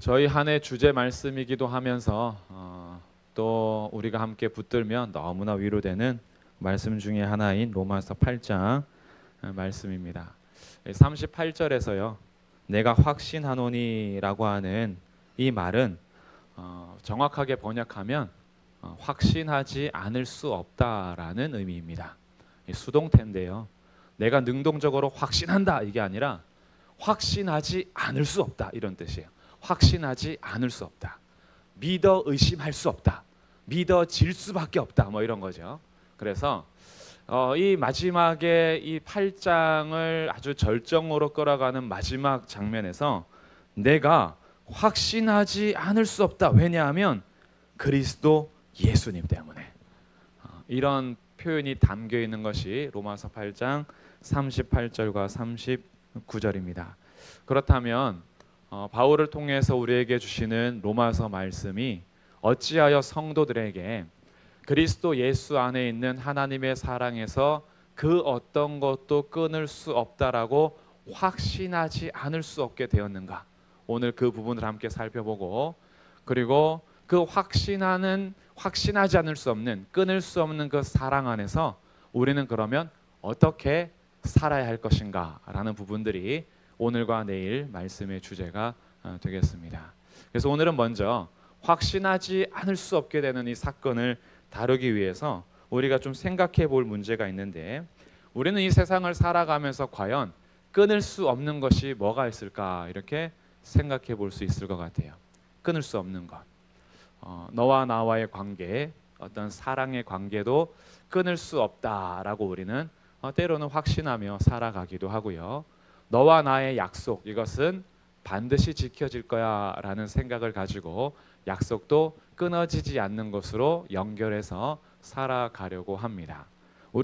저희 한 해 주제 말씀이기도 하면서 또 우리가 함께 붙들면 너무나 위로되는 말씀 중에 하나인 로마서 8장 말씀입니다. 38절에서요. 내가 확신하노니라고 하는 이 말은 정확하게 번역하면 확신하지 않을 수 없다라는 의미입니다. 수동태인데요. 내가 능동적으로 확신한다 이게 아니라 확신하지 않을 수 없다 이런 뜻이에요. 확신하지 않을 수 없다. 믿어 의심할 수 없다. 믿어질 수밖에 없다. 뭐 이런 거죠. 그래서 이 마지막에 이 8장을 아주 절정으로 끌어가는 마지막 장면에서 내가 확신하지 않을 수 없다. 왜냐하면 그리스도 예수님 때문에. 이런 표현이 담겨 있는 것이 로마서 8장 38절과 39절입니다. 그렇다면 바울을 통해서 우리에게 주시는 로마서 말씀이 어찌하여 성도들에게 그리스도 예수 안에 있는 하나님의 사랑에서 그 어떤 것도 끊을 수 없다라고 확신하지 않을 수 없게 되었는가? 오늘 그 부분을 함께 살펴보고, 그리고 그 확신하지 않을 수 없는, 끊을 수 없는 그 사랑 안에서 우리는 그러면 어떻게 살아야 할 것인가 라는 부분들이 오늘과 내일 말씀의 주제가 되겠습니다. 그래서 오늘은 먼저 확신하지 않을 수 없게 되는 이 사건을 다루기 위해서 우리가 좀 생각해 볼 문제가 있는데, 우리는 이 세상을 살아가면서 과연 끊을 수 없는 것이 뭐가 있을까 이렇게 생각해 볼 수 있을 것 같아요. 끊을 수 없는 것. 너와 나와의 관계, 어떤 사랑의 관계도 끊을 수 없다라고 우리는 때로는 확신하며 살아가기도 하고요. 너와 나의 약속, 이것은 반드시 지켜질 거야 라는 생각을 가지고 약속도 끊어지지 않는 것으로 연결해서 살아가려고 합니다.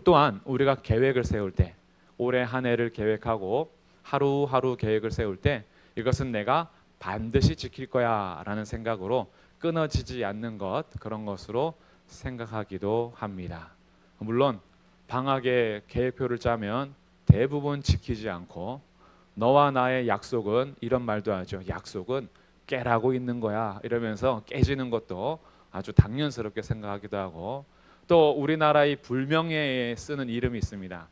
또한 우리가 계획을 세울 때, 올해 한 해를 계획하고 하루하루 계획을 세울 때 이것은 내가 반드시 지킬 거야 라는 생각으로 끊어지지 않는 것, 그런 것으로 생각하기도 합니다. 물론 방학에 계획표를 짜면 대부분 지키지 않고, 너와 나의 약속은 이런 말도 하죠. 약속은 깨라고 있는 거야 이러면서 깨지는 것도 아주 당연스럽게 생각하기도 하고, 또 우리나라의 불명예에 쓰는 이름이 있습니다.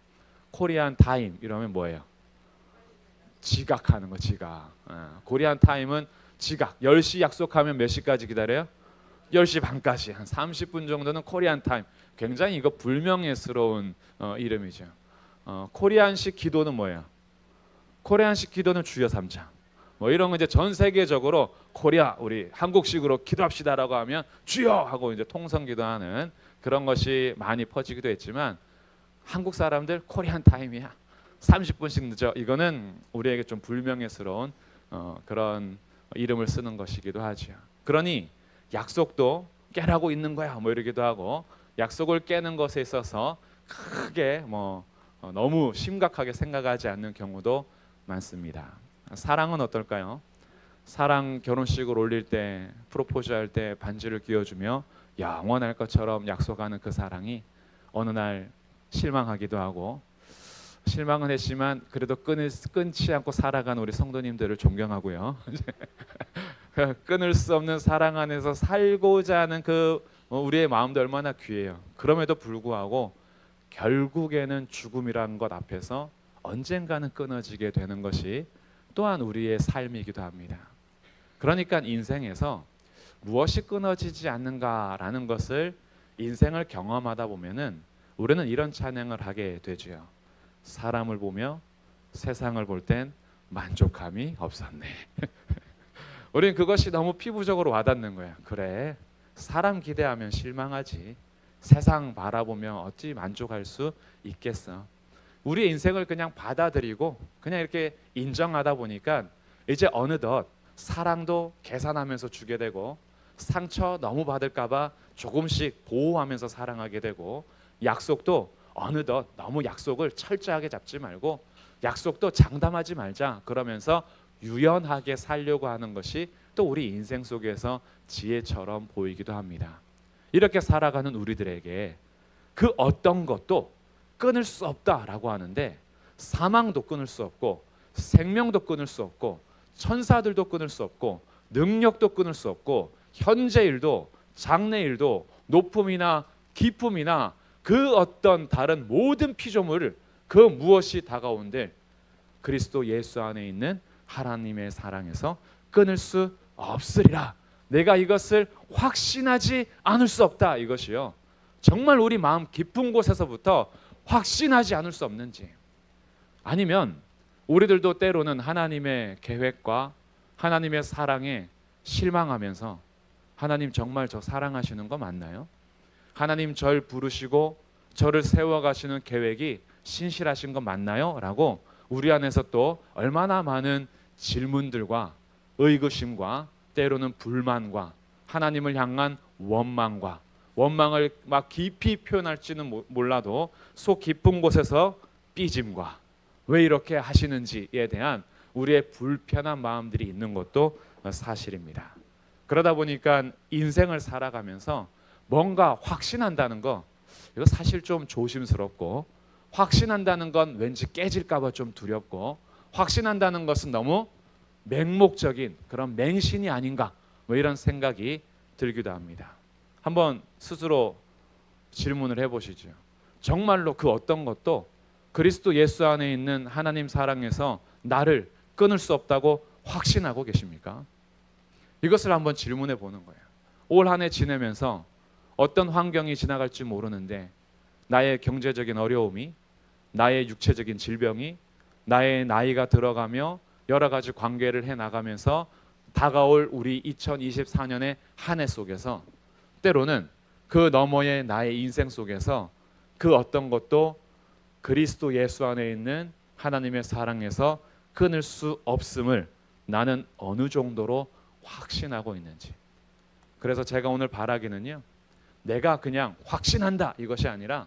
코리안 타임 이러면 뭐예요? 지각하는 거, 지각. 코리안 타임은 지각. 10시 약속하면 몇 시까지 기다려요? 10시 반까지. 한 30분 정도는 코리안 타임. 굉장히 이거 불명예스러운 이름이죠. 코리안식 기도는 뭐예요? 코리안식 기도는 주여 삼창. 뭐 이런 거 이제 전 세계적으로 코리아, 우리 한국식으로 기도합시다라고 하면 주여 하고 이제 통성 기도하는 그런 것이 많이 퍼지기도 했지만, 한국 사람들 코리안 타임이야. 30분씩 늦어. 이거는 우리에게 좀 불명예스러운 그런 이름을 쓰는 것이기도 하죠. 그러니 약속도 깨라고 있는 거야 뭐 이러기도 하고, 약속을 깨는 것에 있어서 크게 너무 심각하게 생각하지 않는 경우도 많습니다. 사랑은 어떨까요? 사랑 결혼식을 올릴 때, 프로포즈 할 때 반지를 끼워주며 영원할 것처럼 약속하는 그 사랑이 어느 날 실망하기도 하고, 실망은 했지만 그래도 끊지 않고 살아간 우리 성도님들을 존경하고요. 끊을 수 없는 사랑 안에서 살고자 하는 그 우리의 마음도 얼마나 귀해요. 그럼에도 불구하고 결국에는 죽음이라는 것 앞에서 언젠가는 끊어지게 되는 것이 또한 우리의 삶이기도 합니다. 그러니까 인생에서 무엇이 끊어지지 않는가라는 것을 인생을 경험하다 보면은 우리는 이런 찬양을 하게 되죠. 사람을 보며 세상을 볼 땐 만족함이 없었네. 우리는 그것이 너무 피부적으로 와닿는 거야. 그래, 사람 기대하면 실망하지. 세상 바라보면 어찌 만족할 수 있겠어. 우리의 인생을 그냥 받아들이고 그냥 이렇게 인정하다 보니까 이제 어느덧 사랑도 계산하면서 주게 되고, 상처 너무 받을까봐 조금씩 보호하면서 사랑하게 되고, 약속도 어느덧 너무 약속을 철저하게 잡지 말고 약속도 장담하지 말자 그러면서 유연하게 살려고 하는 것이 또 우리 인생 속에서 지혜처럼 보이기도 합니다. 이렇게 살아가는 우리들에게 그 어떤 것도 끊을 수 없다라고 하는데, 사망도 끊을 수 없고 생명도 끊을 수 없고 천사들도 끊을 수 없고 능력도 끊을 수 없고 현재 일도 장래 일도 높음이나 기쁨이나 그 어떤 다른 모든 피조물 그 무엇이 다가온들 그리스도 예수 안에 있는 하나님의 사랑에서 끊을 수 없으리라. 내가 이것을 확신하지 않을 수 없다. 이것이요. 정말 우리 마음 깊은 곳에서부터 확신하지 않을 수 없는지. 아니면 우리들도 때로는 하나님의 계획과 하나님의 사랑에 실망하면서 하나님 정말 저 사랑하시는 거 맞나요? 하나님 절 부르시고 저를 세워가시는 계획이 신실하신 거 맞나요? 라고 우리 안에서 또 얼마나 많은 질문들과 의구심과 때로는 불만과 하나님을 향한 원망을 막 깊이 표현할지는 몰라도 속 깊은 곳에서 삐짐과 왜 이렇게 하시는지에 대한 우리의 불편한 마음들이 있는 것도 사실입니다. 그러다 보니까 인생을 살아가면서 뭔가 확신한다는 거 이거 사실 좀 조심스럽고 확신한다는 건 왠지 깨질까 봐 좀 두렵고 확신한다는 것은 너무 맹목적인 그런 맹신이 아닌가 뭐 이런 생각이 들기도 합니다. 한번 스스로 질문을 해보시죠. 정말로 그 어떤 것도 그리스도 예수 안에 있는 하나님 사랑에서 나를 끊을 수 없다고 확신하고 계십니까? 이것을 한번 질문해 보는 거예요. 올 한 해 지내면서 어떤 환경이 지나갈지 모르는데 나의 경제적인 어려움이, 나의 육체적인 질병이, 나의 나이가 들어가며 여러 가지 관계를 해나가면서 다가올 우리 2024년의 한 해 속에서 때로는 그 너머의 나의 인생 속에서 그 어떤 것도 그리스도 예수 안에 있는 하나님의 사랑에서 끊을 수 없음을 나는 어느 정도로 확신하고 있는지. 그래서 제가 오늘 바라기는요, 내가 그냥 확신한다 이것이 아니라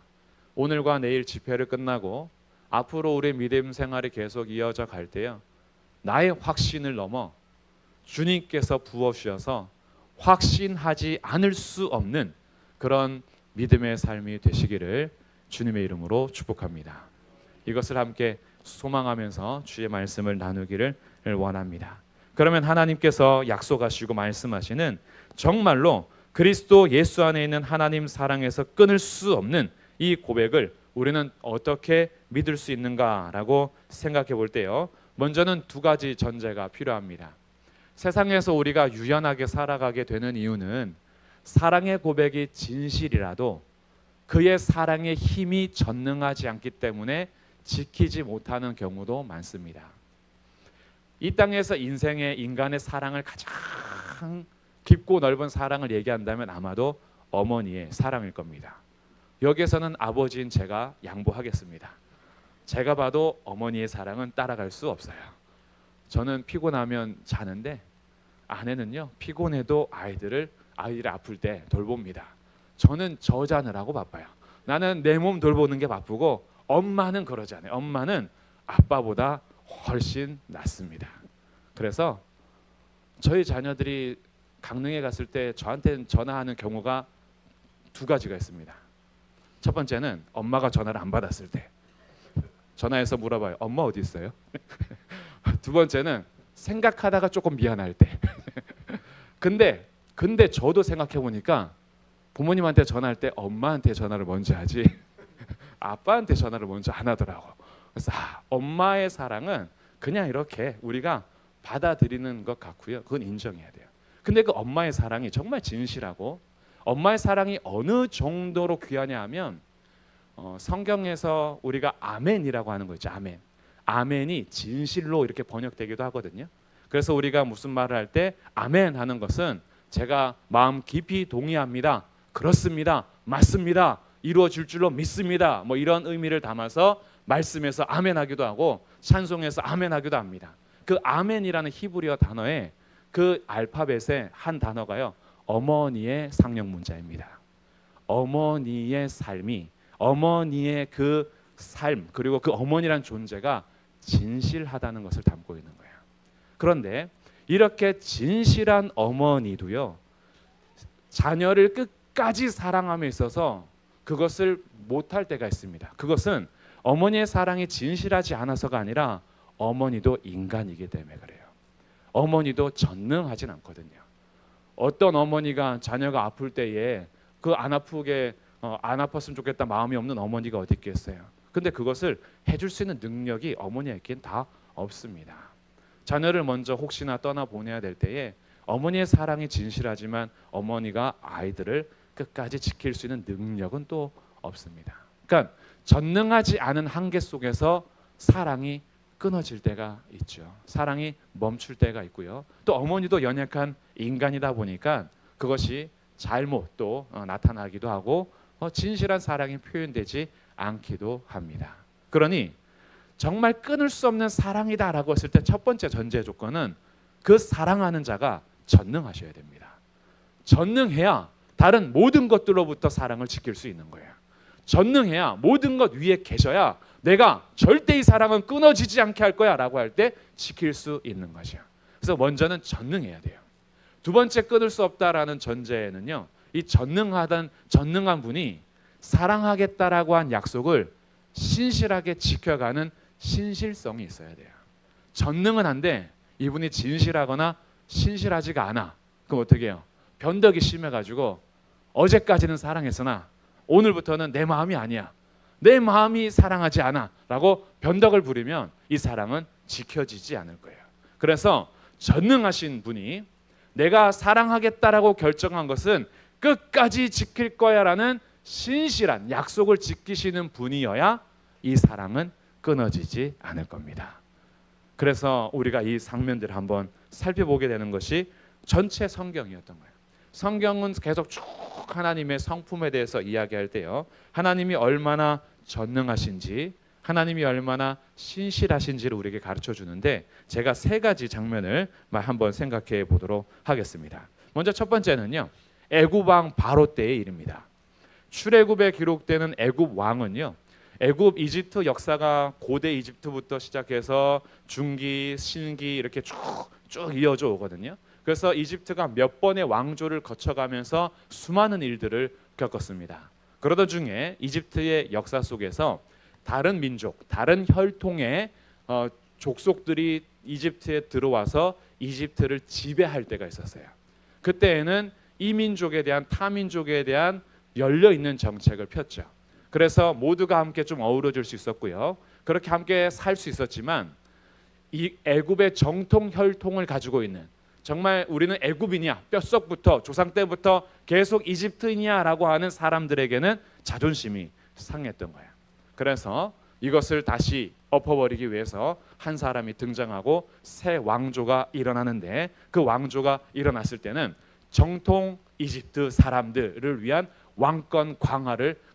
오늘과 내일 집회를 끝나고 앞으로 우리 믿음 생활이 계속 이어져 갈 때요, 나의 확신을 넘어 주님께서 부어주셔서 확신하지 않을 수 없는 그런 믿음의 삶이 되시기를 주님의 이름으로 축복합니다. 이것을 함께 소망하면서 주의 말씀을 나누기를 원합니다. 그러면 하나님께서 약속하시고 말씀하시는 정말로 그리스도 예수 안에 있는 하나님 사랑에서 끊을 수 없는 이 고백을 우리는 어떻게 믿을 수 있는가라고 생각해 볼 때요, 먼저는 두 가지 전제가 필요합니다. 세상에서 우리가 유연하게 살아가게 되는 이유는 사랑의 고백이 진실이라도 그의 사랑의 힘이 전능하지 않기 때문에 지키지 못하는 경우도 많습니다. 이 땅에서 인간의 사랑을 가장 깊고 넓은 사랑을 얘기한다면 아마도 어머니의 사랑일 겁니다. 여기에서는 아버지인 제가 양보하겠습니다. 제가 봐도 어머니의 사랑은 따라갈 수 없어요. 저는 피곤하면 자는데 아내는요, 피곤해도 아이들이 아플 때 돌봅니다. 저는 저 자느라고 바빠요. 나는 내 몸 돌보는 게 바쁘고 엄마는 그러지 않아요. 엄마는 아빠보다 훨씬 낫습니다. 그래서 저희 자녀들이 강릉에 갔을 때 저한테 전화하는 경우가 두 가지가 있습니다. 첫 번째는 엄마가 전화를 안 받았을 때 전화해서 물어봐요. 엄마 어디 있어요? 두 번째는 생각하다가 조금 미안할 때. 근데 저도 생각해 보니까 부모님한테 전화할 때 엄마한테 전화를 먼저 하지 아빠한테 전화를 먼저 안 하더라고. 그래서 엄마의 사랑은 그냥 이렇게 우리가 받아들이는 것 같고요. 그건 인정해야 돼요. 근데 그 엄마의 사랑이 정말 진실하고 엄마의 사랑이 어느 정도로 귀하냐 하면 성경에서 우리가 아멘이라고 하는 거 있죠. 아멘. 아멘이 진실로 이렇게 번역되기도 하거든요. 그래서 우리가 무슨 말을 할 때 아멘 하는 것은 제가 마음 깊이 동의합니다. 그렇습니다. 맞습니다. 이루어질 줄로 믿습니다. 뭐 이런 의미를 담아서 말씀에서 아멘하기도 하고 찬송에서 아멘하기도 합니다. 그 아멘이라는 히브리어 단어에 그 알파벳의 한 단어가요, 어머니의 상형 문자입니다. 어머니의 삶이, 어머니의 그 삶, 그리고 그 어머니란 존재가 진실하다는 것을 담고 있는 거예요. 그런데 이렇게 진실한 어머니도요, 자녀를 끝까지 사랑함에 있어서 그것을 못할 때가 있습니다. 그것은 어머니의 사랑이 진실하지 않아서가 아니라 어머니도 인간이기 때문에 그래요. 어머니도 전능하진 않거든요. 어떤 어머니가 자녀가 아플 때에 그 안 아프게 안 아팠으면 좋겠다 마음이 없는 어머니가 어디 있겠어요. 근데 그것을 해줄 수 있는 능력이 어머니에겐 다 없습니다. 자녀를 먼저 혹시나 떠나 보내야 될 때에 어머니의 사랑이 진실하지만 어머니가 아이들을 끝까지 지킬 수 있는 능력은 또 없습니다. 그러니까 전능하지 않은 한계 속에서 사랑이 끊어질 때가 있죠. 사랑이 멈출 때가 있고요. 또 어머니도 연약한 인간이다 보니까 그것이 잘못 또 나타나기도 하고 진실한 사랑이 표현되지 않기도 합니다. 그러니 정말 끊을 수 없는 사랑이다라고 했을 때 첫 번째 전제 조건은 그 사랑하는 자가 전능하셔야 됩니다. 전능해야 다른 모든 것들로부터 사랑을 지킬 수 있는 거예요. 전능해야 모든 것 위에 계셔야 내가 절대 이 사랑은 끊어지지 않게 할 거야 라고 할 때 지킬 수 있는 거죠. 그래서 먼저는 전능해야 돼요. 두 번째 끊을 수 없다라는 전제에는요, 이 전능한 분이 사랑하겠다라고 한 약속을 신실하게 지켜가는 신실성이 있어야 돼요. 전능은 한데 이분이 진실하거나 신실하지가 않아. 그럼 어떻게 해요? 변덕이 심해가지고 어제까지는 사랑했으나 오늘부터는 내 마음이 아니야. 내 마음이 사랑하지 않아 라고 변덕을 부리면 이 사랑은 지켜지지 않을 거예요. 그래서 전능하신 분이 내가 사랑하겠다라고 결정한 것은 끝까지 지킬 거야 라는 신실한 약속을 지키시는 분이어야 이 사랑은 끊어지지 않을 겁니다. 그래서 우리가 이 장면들을 한번 살펴보게 되는 것이 전체 성경이었던 거예요. 성경은 계속 쭉 하나님의 성품에 대해서 이야기할 때요, 하나님이 얼마나 전능하신지, 하나님이 얼마나 신실하신지를 우리에게 가르쳐 주는데 제가 세 가지 장면을 한번 생각해 보도록 하겠습니다. 먼저 첫 번째는요, 애굽 왕 바로 때의 일입니다. 출애굽에 기록되는 애굽 왕은요, 애굽 이집트 역사가 고대 이집트부터 시작해서 중기, 신기 이렇게 쭉 이어져 오거든요. 그래서 이집트가 몇 번의 왕조를 거쳐가면서 수많은 일들을 겪었습니다. 그러던 중에 이집트의 역사 속에서 다른 민족, 다른 혈통의 족속들이 이집트에 들어와서 이집트를 지배할 때가 있었어요. 그때에는 이 민족에 대한 타민족에 대한 열려있는 정책을 폈죠. 그래서 모두가 함께 좀 어우러질 수 있었고요. 그렇게 함께 살 수 있었지만 이 애굽의 정통 혈통을 가지고 있는, 정말 우리는 애굽인이야, 뼛속부터 조상 때부터 계속 이집트인이야라고 하는 사람들에게는 자존심이 상했던 거예요. 그래서 이것을 다시 엎어버리기 위해서 한 사람이 등장하고 새 왕조가 일어나는데, 그 왕조가 일어났을 때는 정통 이집트 사람들을 위한 왕권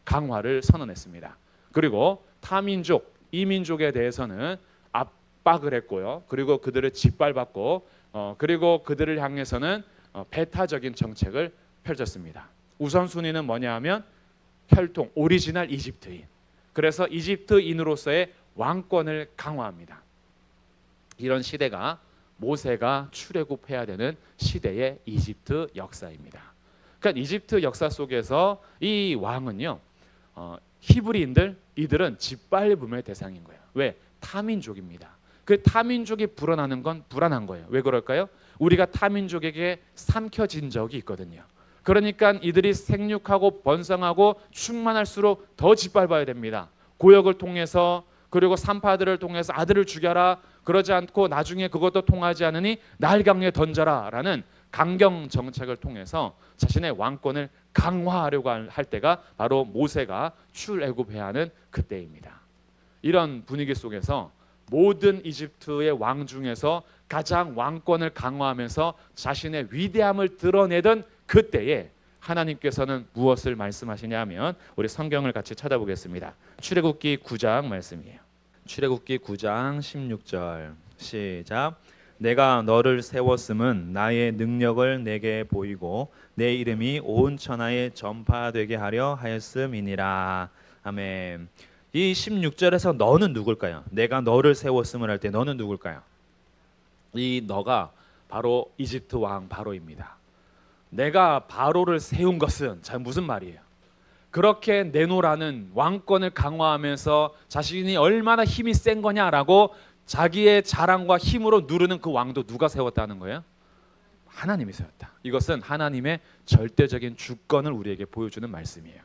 강화를 선언했습니다. 그리고 타민족, 이민족에 대해서는 압박을 했고요. 그리고 그들을 짓밟았고, 그리고 그들을 향해서는 배타적인 정책을 펼쳤습니다. 우선순위는 뭐냐 하면 혈통, 오리지널 이집트인. 그래서 이집트인으로서의 왕권을 강화합니다. 이런 시대가 모세가 출애굽해야 되는 시대의 이집트 역사입니다. 그러니까 이집트 역사 속에서 이 왕은요, 히브리인들, 이들은 짓밟음의 대상인 거예요. 왜? 타민족입니다. 그 타민족이 불어나는 건 불안한 거예요. 왜 그럴까요? 우리가 타민족에게 삼켜진 적이 있거든요. 그러니까 이들이 생육하고 번성하고 충만할수록 더 짓밟아야 됩니다. 고역을 통해서, 그리고 산파들을 통해서 아들을 죽여라, 그러지 않고 나중에 그것도 통하지 않으니 날강에 던져라 라는 강경 정책을 통해서 자신의 왕권을 강화하려고 할 때가 바로 모세가 출애굽해야 하는 그때입니다. 이런 분위기 속에서 모든 이집트의 왕 중에서 가장 왕권을 강화하면서 자신의 위대함을 드러내던 그때에 하나님께서는 무엇을 말씀하시냐 하면, 우리 성경을 같이 찾아보겠습니다. 출애굽기 9장 말씀이에요. 출애굽기 9장 16절 시작. 내가 너를 세웠음은 나의 능력을 내게 보이고 내 이름이 온 천하에 전파되게 하려 하였음이니라. 아멘. 이 16절에서 너는 누굴까요? 내가 너를 세웠음을 할 때 너는 누굴까요? 이 너가 바로 이집트 왕 바로입니다. 내가 바로를 세운 것은 자 무슨 말이에요? 그렇게 내노라는 왕권을 강화하면서 자신이 얼마나 힘이 센 거냐라고 자기의 자랑과 힘으로 누르는 그 왕도 누가 세웠다는 거예요? 하나님이 세웠다. 이것은 하나님의 절대적인 주권을 우리에게 보여주는 말씀이에요.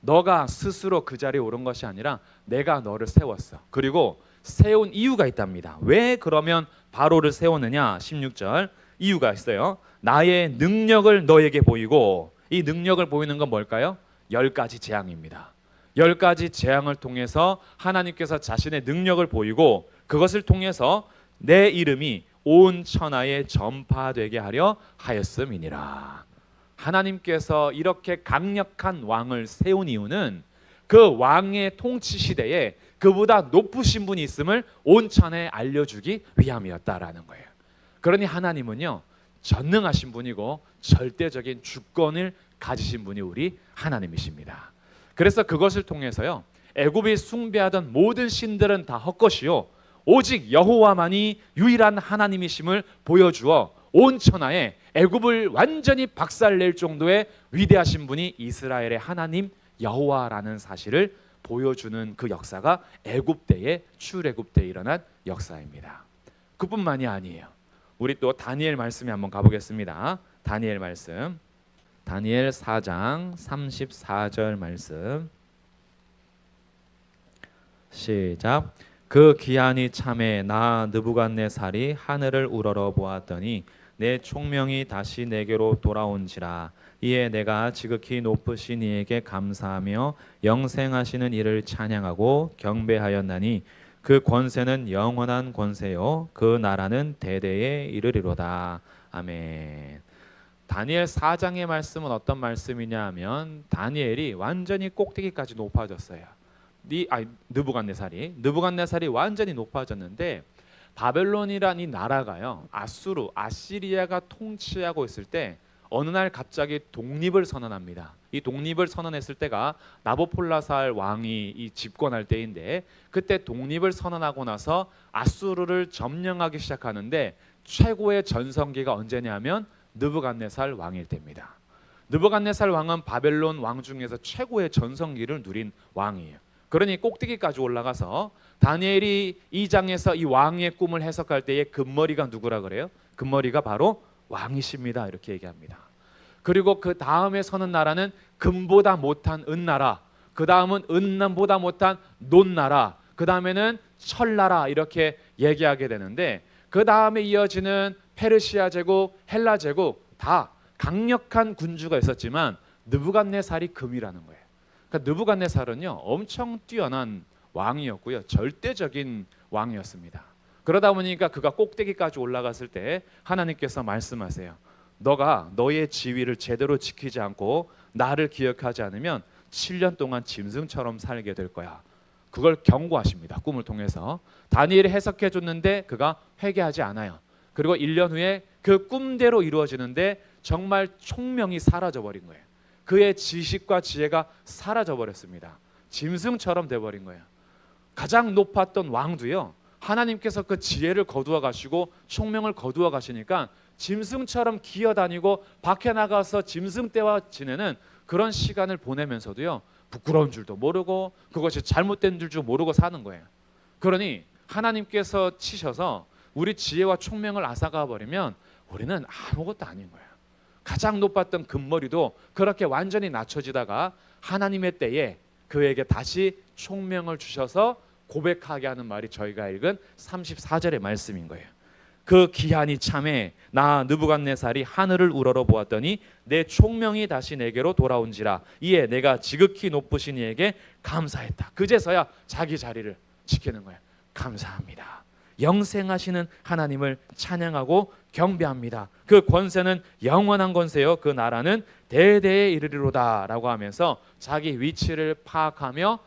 너가 스스로 그 자리에 오른 것이 아니라 내가 너를 세웠어. 그리고 세운 이유가 있답니다. 왜 그러면 바로를 세웠느냐? 16절 이유가 있어요. 나의 능력을 너에게 보이고, 이 능력을 보이는 건 뭘까요? 10가지 재앙입니다. 10가지 재앙을 통해서 하나님께서 자신의 능력을 보이고, 그것을 통해서 내 이름이 온 천하에 전파되게 하려 하였음이니라. 하나님께서 이렇게 강력한 왕을 세운 이유는 그 왕의 통치 시대에 그보다 높으신 분이 있음을 온 천하에 알려주기 위함이었다라는 거예요. 그러니 하나님은요, 전능하신 분이고 절대적인 주권을 가지신 분이 우리 하나님이십니다. 그래서 그것을 통해서요, 애굽이 숭배하던 모든 신들은 다 헛것이요 오직 여호와만이 유일한 하나님이심을 보여주어 온 천하에 애굽을 완전히 박살낼 정도의 위대하신 분이 이스라엘의 하나님 여호와라는 사실을 보여주는 그 역사가 애굽 때의 출애굽 때에 일어난 역사입니다. 그뿐만이 아니에요. 우리 또 다니엘 말씀에 한번 가보겠습니다. 다니엘 말씀, 다니엘 4장 34절 말씀 시작. 그 기한이 참에 나 느부갓네살이 하늘을 우러러 보았더니 내 총명이 다시 내게로 돌아온지라. 이에 내가 지극히 높으신 이에게 감사하며 영생하시는 이를 찬양하고 경배하였나니 그 권세는 영원한 권세요 그 나라는 대대에 이르리로다. 아멘. 다니엘 4장의 말씀은 어떤 말씀이냐 하면 다니엘이 완전히 꼭대기까지 높아졌어요. 느부갓네살이 완전히 높아졌는데 바벨론이란 이 나라가요, 아시리아가 통치하고 있을 때 어느 날 갑자기 독립을 선언합니다. 이 독립을 선언했을 때가 나보폴라살 왕이 이 집권할 때인데, 그때 독립을 선언하고 나서 아수르를 점령하기 시작하는데 최고의 전성기가 언제냐면 느부갓네살 왕일 때입니다. 느부갓네살 왕은 바벨론 왕 중에서 최고의 전성기를 누린 왕이에요. 그러니 꼭대기까지 올라가서 다니엘이 2장에서 이 왕의 꿈을 해석할 때의 금머리가 누구라 그래요? 금머리가 바로 왕이십니다. 이렇게 얘기합니다. 그리고 그 다음에 서는 나라는 금보다 못한 은나라, 그 다음은 은보다 못한 논나라, 그 다음에는 철나라, 이렇게 얘기하게 되는데, 그 다음에 이어지는 페르시아 제국, 헬라 제국 다 강력한 군주가 있었지만 느부갓네살이 금이라는 거예요. 그러니까 느부갓네살은요, 엄청 뛰어난 왕이었고요, 절대적인 왕이었습니다. 그러다 보니까 그가 꼭대기까지 올라갔을 때 하나님께서 말씀하세요. 너가 너의 지위를 제대로 지키지 않고 나를 기억하지 않으면 7년 동안 짐승처럼 살게 될 거야. 그걸 경고하십니다. 꿈을 통해서. 다니엘이 해석해 줬는데 그가 회개하지 않아요. 그리고 1년 후에 그 꿈대로 이루어지는데 정말 총명이 사라져 버린 거예요. 그의 지식과 지혜가 사라져 버렸습니다. 짐승처럼 돼 버린 거예요. 가장 높았던 왕도요, 하나님께서 그 지혜를 거두어 가시고 총명을 거두어 가시니까 짐승처럼 기어다니고 밖에 나가서 짐승 떼와 지내는 그런 시간을 보내면서도요, 부끄러운 줄도 모르고 그것이 잘못된 줄 모르고 사는 거예요. 그러니 하나님께서 치셔서 우리 지혜와 총명을 앗아가 버리면 우리는 아무것도 아닌 거예요. 가장 높았던 금머리도 그렇게 완전히 낮춰지다가 하나님의 때에 그에게 다시 총명을 주셔서 고백하게 하는 말이 저희가 읽은 34절의 말씀인 거예요. 그 기한이 참에 나 느부갓네살이 하늘을 우러러 보았더니 내 총명이 다시 내게로 돌아온지라. 이에 내가 지극히 높으신 이에게 감사했다. 그제서야 자기 자리를 지키는 거예요. 감사합니다. 영생하시는 하나님을 찬양하고 경배합니다. 그 권세는 영원한 권세요 그 나라는 대대에 이르리로다 라고 하면서 자기 위치를 파악하며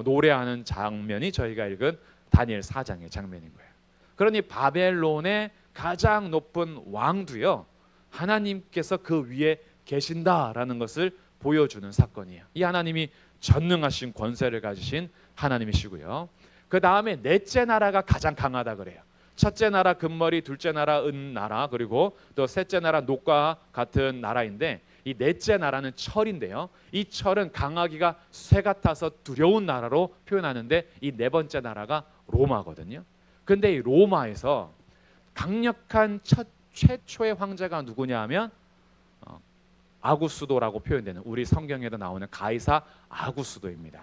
노래하는 장면이 저희가 읽은 다니엘 4장의 장면인 거예요. 그러니 바벨론의 가장 높은 왕도요, 하나님께서 그 위에 계신다라는 것을 보여주는 사건이에요. 이 하나님이 전능하신 권세를 가지신 하나님이시고요. 그 다음에 넷째 나라가 가장 강하다 그래요. 첫째 나라 금머리, 둘째 나라 은나라, 그리고 또 셋째 나라 녹과 같은 나라인데, 이 넷째 나라는 철인데요, 이 철은 강하기가 쇠 같아서 두려운 나라로 표현하는데, 이 네 번째 나라가 로마거든요. 근데 이 로마에서 강력한 최초의 황제가 누구냐 하면 아구스도라고 표현되는, 우리 성경에도 나오는 가이사 아구스도입니다.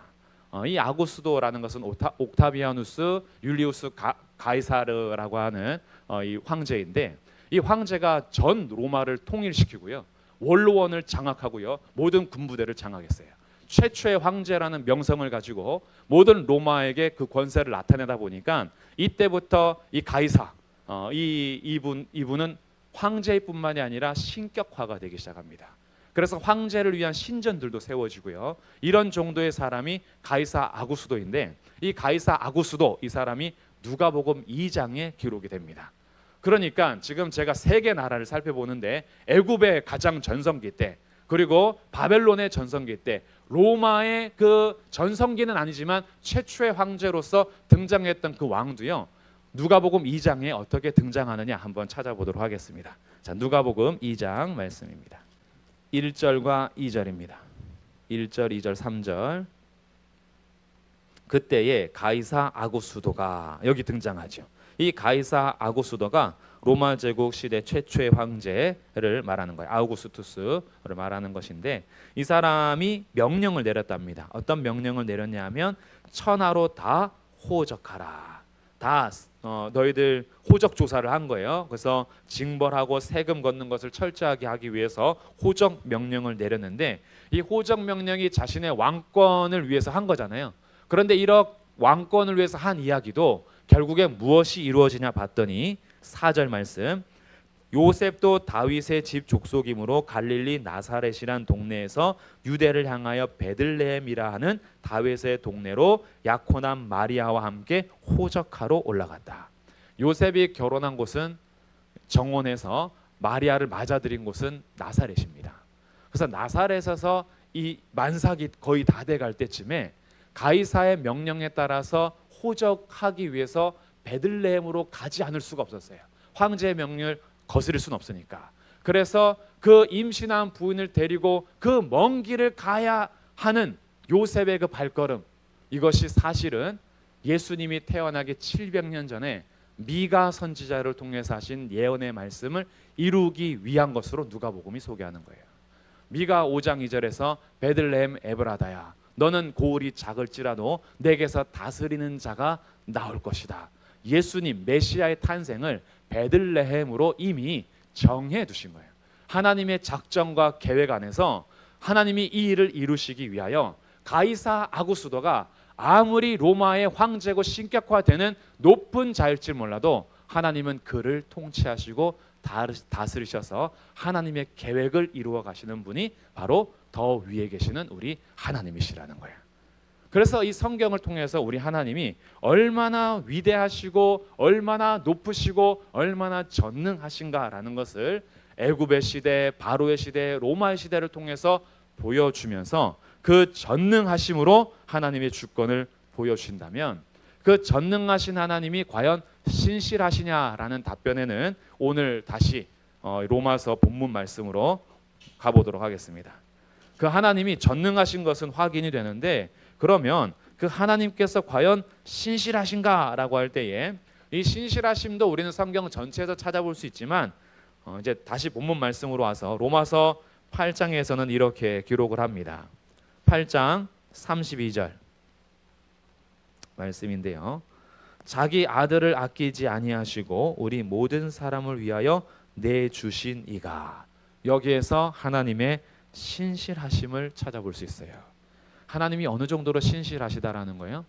이 아구스도라는 것은 옥타비아누스 율리우스 가이사르라고 하는 이 황제인데, 이 황제가 전 로마를 통일시키고요, 원로원을 장악하고요, 모든 군부대를 장악했어요. 최초의 황제라는 명성을 가지고 모든 로마에게 그 권세를 나타내다 보니까 이때부터 이 가이사, 이분은 황제뿐만이 아니라 신격화가 되기 시작합니다. 그래서 황제를 위한 신전들도 세워지고요. 이런 정도의 사람이 가이사 아구스도인데, 이 가이사 아구스도, 이 사람이 누가복음 2장에 기록이 됩니다. 그러니까 지금 제가 세 개 나라를 살펴보는데, 애굽의 가장 전성기 때, 그리고 바벨론의 전성기 때, 로마의 그 전성기는 아니지만 최초의 황제로서 등장했던 그 왕도요, 누가복음 2장에 어떻게 등장하느냐 한번 찾아보도록 하겠습니다. 자, 누가복음 2장 말씀입니다. 1절과 2절입니다. 1절, 2절, 3절. 그때에 가이사 아구스도가 여기 등장하죠. 이 가이사 아구스도가 로마 제국 시대 최초의 황제를 말하는 거예요. 아우구스투스를 말하는 것인데, 이 사람이 명령을 내렸답니다. 어떤 명령을 내렸냐면 천하로 다 호적하라. 다 너희들 호적 조사를 한 거예요. 그래서 징벌하고 세금 걷는 것을 철저하게 하기 위해서 호적 명령을 내렸는데, 이 호적 명령이 자신의 왕권을 위해서 한 거잖아요. 그런데 이런 왕권을 위해서 한 이야기도 결국에 무엇이 이루어지냐 봤더니 4절 말씀, 요셉도 다윗의 집 족속이므로 갈릴리 나사렛이란 동네에서 유대를 향하여 베들레헴이라 하는 다윗의 동네로 약혼한 마리아와 함께 호적하러 올라갔다. 요셉이 결혼한 곳은 정원에서 마리아를 맞아들인 곳은 나사렛입니다. 그래서 나사렛에서 이 만삭이 거의 다 돼갈 때쯤에 가이사의 명령에 따라서 호적하기 위해서 베들레헴으로 가지 않을 수가 없었어요. 황제의 명령을 거스릴 수는 없으니까. 그래서 그 임신한 부인을 데리고 그 먼 길을 가야 하는 요셉의 그 발걸음, 이것이 사실은 예수님이 태어나기 700년 전에 미가 선지자를 통해서 하신 예언의 말씀을 이루기 위한 것으로 누가복음이 소개하는 거예요. 미가 5장 2절에서 베들레헴 에브라다야, 너는 고을이 작을지라도 내게서 다스리는 자가 나올 것이다. 예수님 메시아의 탄생을 베들레헴으로 이미 정해 두신 거예요. 하나님의 작정과 계획 안에서 하나님이 이 일을 이루시기 위하여 가이사 아구스도가 아무리 로마의 황제고 신격화되는 높은 자일지 몰라도 하나님은 그를 통치하시고 다스리셔서 하나님의 계획을 이루어 가시는 분이 바로 더 위에 계시는 우리 하나님이시라는 거예요. 그래서 이 성경을 통해서 우리 하나님이 얼마나 위대하시고 얼마나 높으시고 얼마나 전능하신가라는 것을 애굽의 시대, 바로의 시대, 로마의 시대를 통해서 보여주면서 그 전능하심으로 하나님의 주권을 보여주신다면, 그 전능하신 하나님이 과연 신실하시냐라는 답변에는 오늘 다시 로마서 본문 말씀으로 가보도록 하겠습니다. 그 하나님이 전능하신 것은 확인이 되는데, 그러면 그 하나님께서 과연 신실하신가라고 할 때에 이 신실하심도 우리는 성경 전체에서 찾아볼 수 있지만, 이제 다시 본문 말씀으로 와서 로마서 8장에서는 이렇게 기록을 합니다. 8장 32절 말씀인데요. 자기 아들을 아끼지 아니하시고 우리 모든 사람을 위하여 내주신 이가, 여기에서 하나님의 신실하심을 찾아볼 수 있어요. 하나님이 어느 정도로 신실하시다라는 거예요?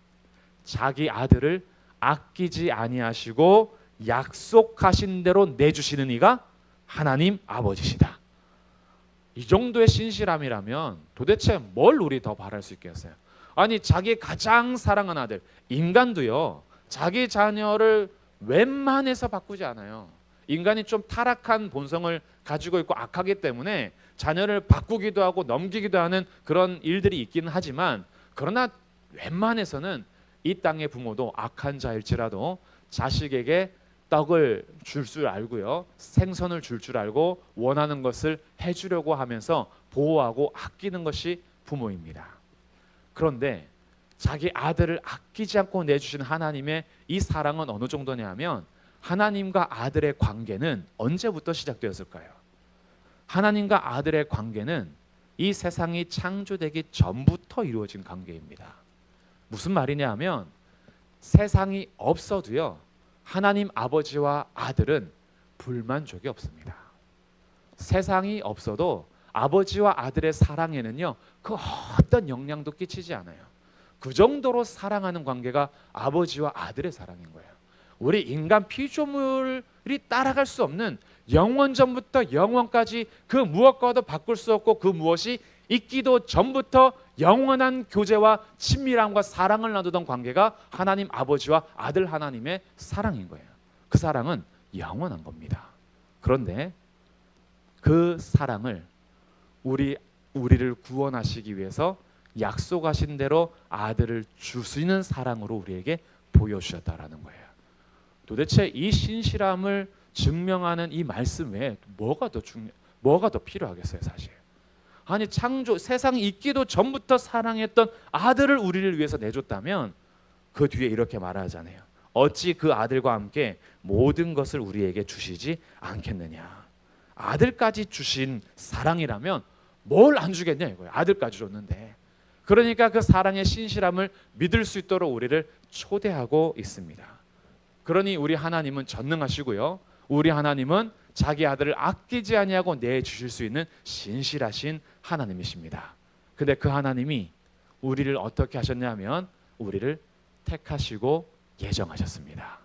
자기 아들을 아끼지 아니하시고 약속하신 대로 내주시는 이가 하나님 아버지시다. 이 정도의 신실함이라면 도대체 뭘 우리 더 바랄 수 있겠어요? 아니, 자기 가장 사랑하는 아들, 인간도요, 자기 자녀를 웬만해서 바꾸지 않아요. 인간이 좀 타락한 본성을 가지고 있고 악하기 때문에 자녀를 바꾸기도 하고 넘기기도 하는 그런 일들이 있기는 하지만, 그러나 웬만해서는 이 땅의 부모도 악한 자일지라도 자식에게 떡을 줄 줄 알고요, 생선을 줄 줄 알고 원하는 것을 해주려고 하면서 보호하고 아끼는 것이 부모입니다. 그런데 자기 아들을 아끼지 않고 내주신 하나님의 이 사랑은 어느 정도냐면 하나님과 아들의 관계는 언제부터 시작되었을까요? 하나님과 아들의 관계는 이 세상이 창조되기 전부터 이루어진 관계입니다. 무슨 말이냐 하면 세상이 없어도요, 하나님 아버지와 아들은 불만족이 없습니다. 세상이 없어도 아버지와 아들의 사랑에는요, 그 어떤 영향도 끼치지 않아요. 그 정도로 사랑하는 관계가 아버지와 아들의 사랑인 거예요. 우리 인간 피조물이 따라갈 수 없는 영원전부터 영원까지 그 무엇과도 바꿀 수 없고 그 무엇이 있기도 전부터 영원한 교제와 친밀함과 사랑을 나누던 관계가 하나님 아버지와 아들 하나님의 사랑인 거예요. 그 사랑은 영원한 겁니다. 그런데 그 사랑을 우리를 구원하시기 위해서 약속하신 대로 아들을 주시는 사랑으로 우리에게 보여주셨다라는 거예요. 도대체 이 신실함을 증명하는 이 말씀 외에 뭐가 더 필요하겠어요, 사실. 아니 창조 세상이 있기도 전부터 사랑했던 아들을 우리를 위해서 내줬다면 그 뒤에 이렇게 말하잖아요. 어찌 그 아들과 함께 모든 것을 우리에게 주시지 않겠느냐. 아들까지 주신 사랑이라면 뭘 안 주겠냐 이거예요. 아들까지 줬는데. 그러니까 그 사랑의 신실함을 믿을 수 있도록 우리를 초대하고 있습니다. 그러니 우리 하나님은 전능하시고요. 우리 하나님은 자기 아들을 아끼지 아니하고 내주실 수 있는 신실하신 하나님이십니다. 근데 그 하나님이 우리를 어떻게 하셨냐면 우리를 택하시고 예정하셨습니다.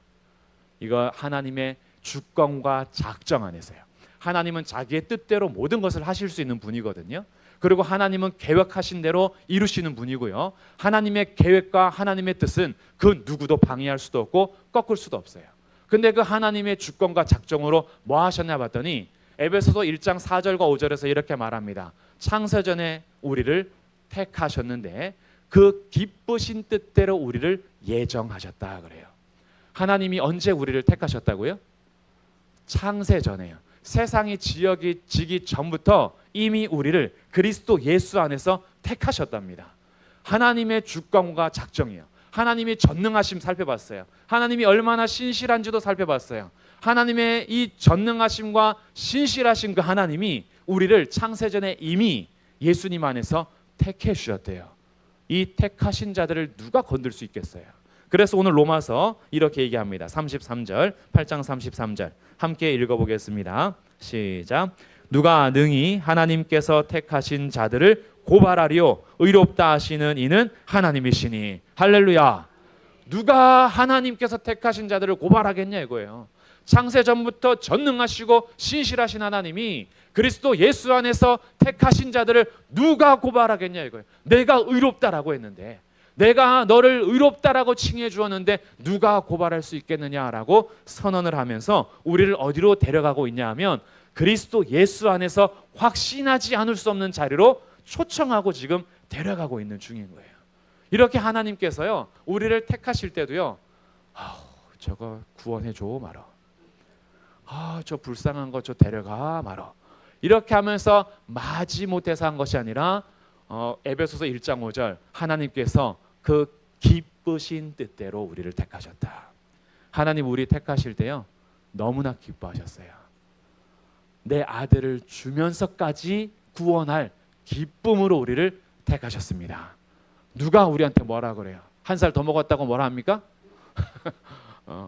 이거 하나님의 주권과 작정 안에서요. 하나님은 자기의 뜻대로 모든 것을 하실 수 있는 분이거든요. 그리고 하나님은 계획하신 대로 이루시는 분이고요. 하나님의 계획과 하나님의 뜻은 그 누구도 방해할 수도 없고 꺾을 수도 없어요. 근데 그 하나님의 주권과 작정으로 뭐 하셨냐 봤더니 에베소서 1장 4절과 5절에서 이렇게 말합니다. 창세전에 우리를 택하셨는데 그 기쁘신 뜻대로 우리를 예정하셨다 그래요. 하나님이 언제 우리를 택하셨다고요? 창세전에요. 세상이 지기 전부터 이미 우리를 그리스도 예수 안에서 택하셨답니다. 하나님의 주권과 작정이에요. 하나님이 전능하심 살펴봤어요. 하나님이 얼마나 신실한지도 살펴봤어요. 하나님의 이 전능하심과 신실하신 그 하나님이 우리를 창세전에 이미 예수님 안에서 택해 주셨대요. 이 택하신 자들을 누가 건들 수 있겠어요? 그래서 오늘 로마서 이렇게 얘기합니다. 33절, 8장 33절 함께 읽어보겠습니다. 시작. 누가 능히 하나님께서 택하신 자들을 고발하리요 의롭다 하시는 이는 하나님이시니. 할렐루야. 누가 하나님께서 택하신 자들을 고발하겠냐 이거예요. 창세전부터 전능하시고 신실하신 하나님이 그리스도 예수 안에서 택하신 자들을 누가 고발하겠냐 이거예요. 내가 의롭다라고 했는데, 내가 너를 의롭다라고 칭해 주었는데 누가 고발할 수 있겠느냐라고 선언을 하면서 우리를 어디로 데려가고 있냐 하면 그리스도 예수 안에서 확신하지 않을 수 없는 자리로 초청하고 지금 데려가고 있는 중인 거예요. 이렇게 하나님께서요 우리를 택하실 때도요, 저거 구원해 줘 말어, 저 불쌍한 거 저 데려가 말어, 이렇게 하면서 마지못해서 한 것이 아니라 에베소서 1장 5절 하나님께서 그 기쁘신 뜻대로 우리를 택하셨다. 하나님 우리 택하실 때요 너무나 기뻐하셨어요. 내 아들을 주면서까지 구원할 기쁨으로 우리를 택하셨습니다. 누가 우리한테 뭐라 그래요? 한 살 더 먹었다고 뭐라 합니까?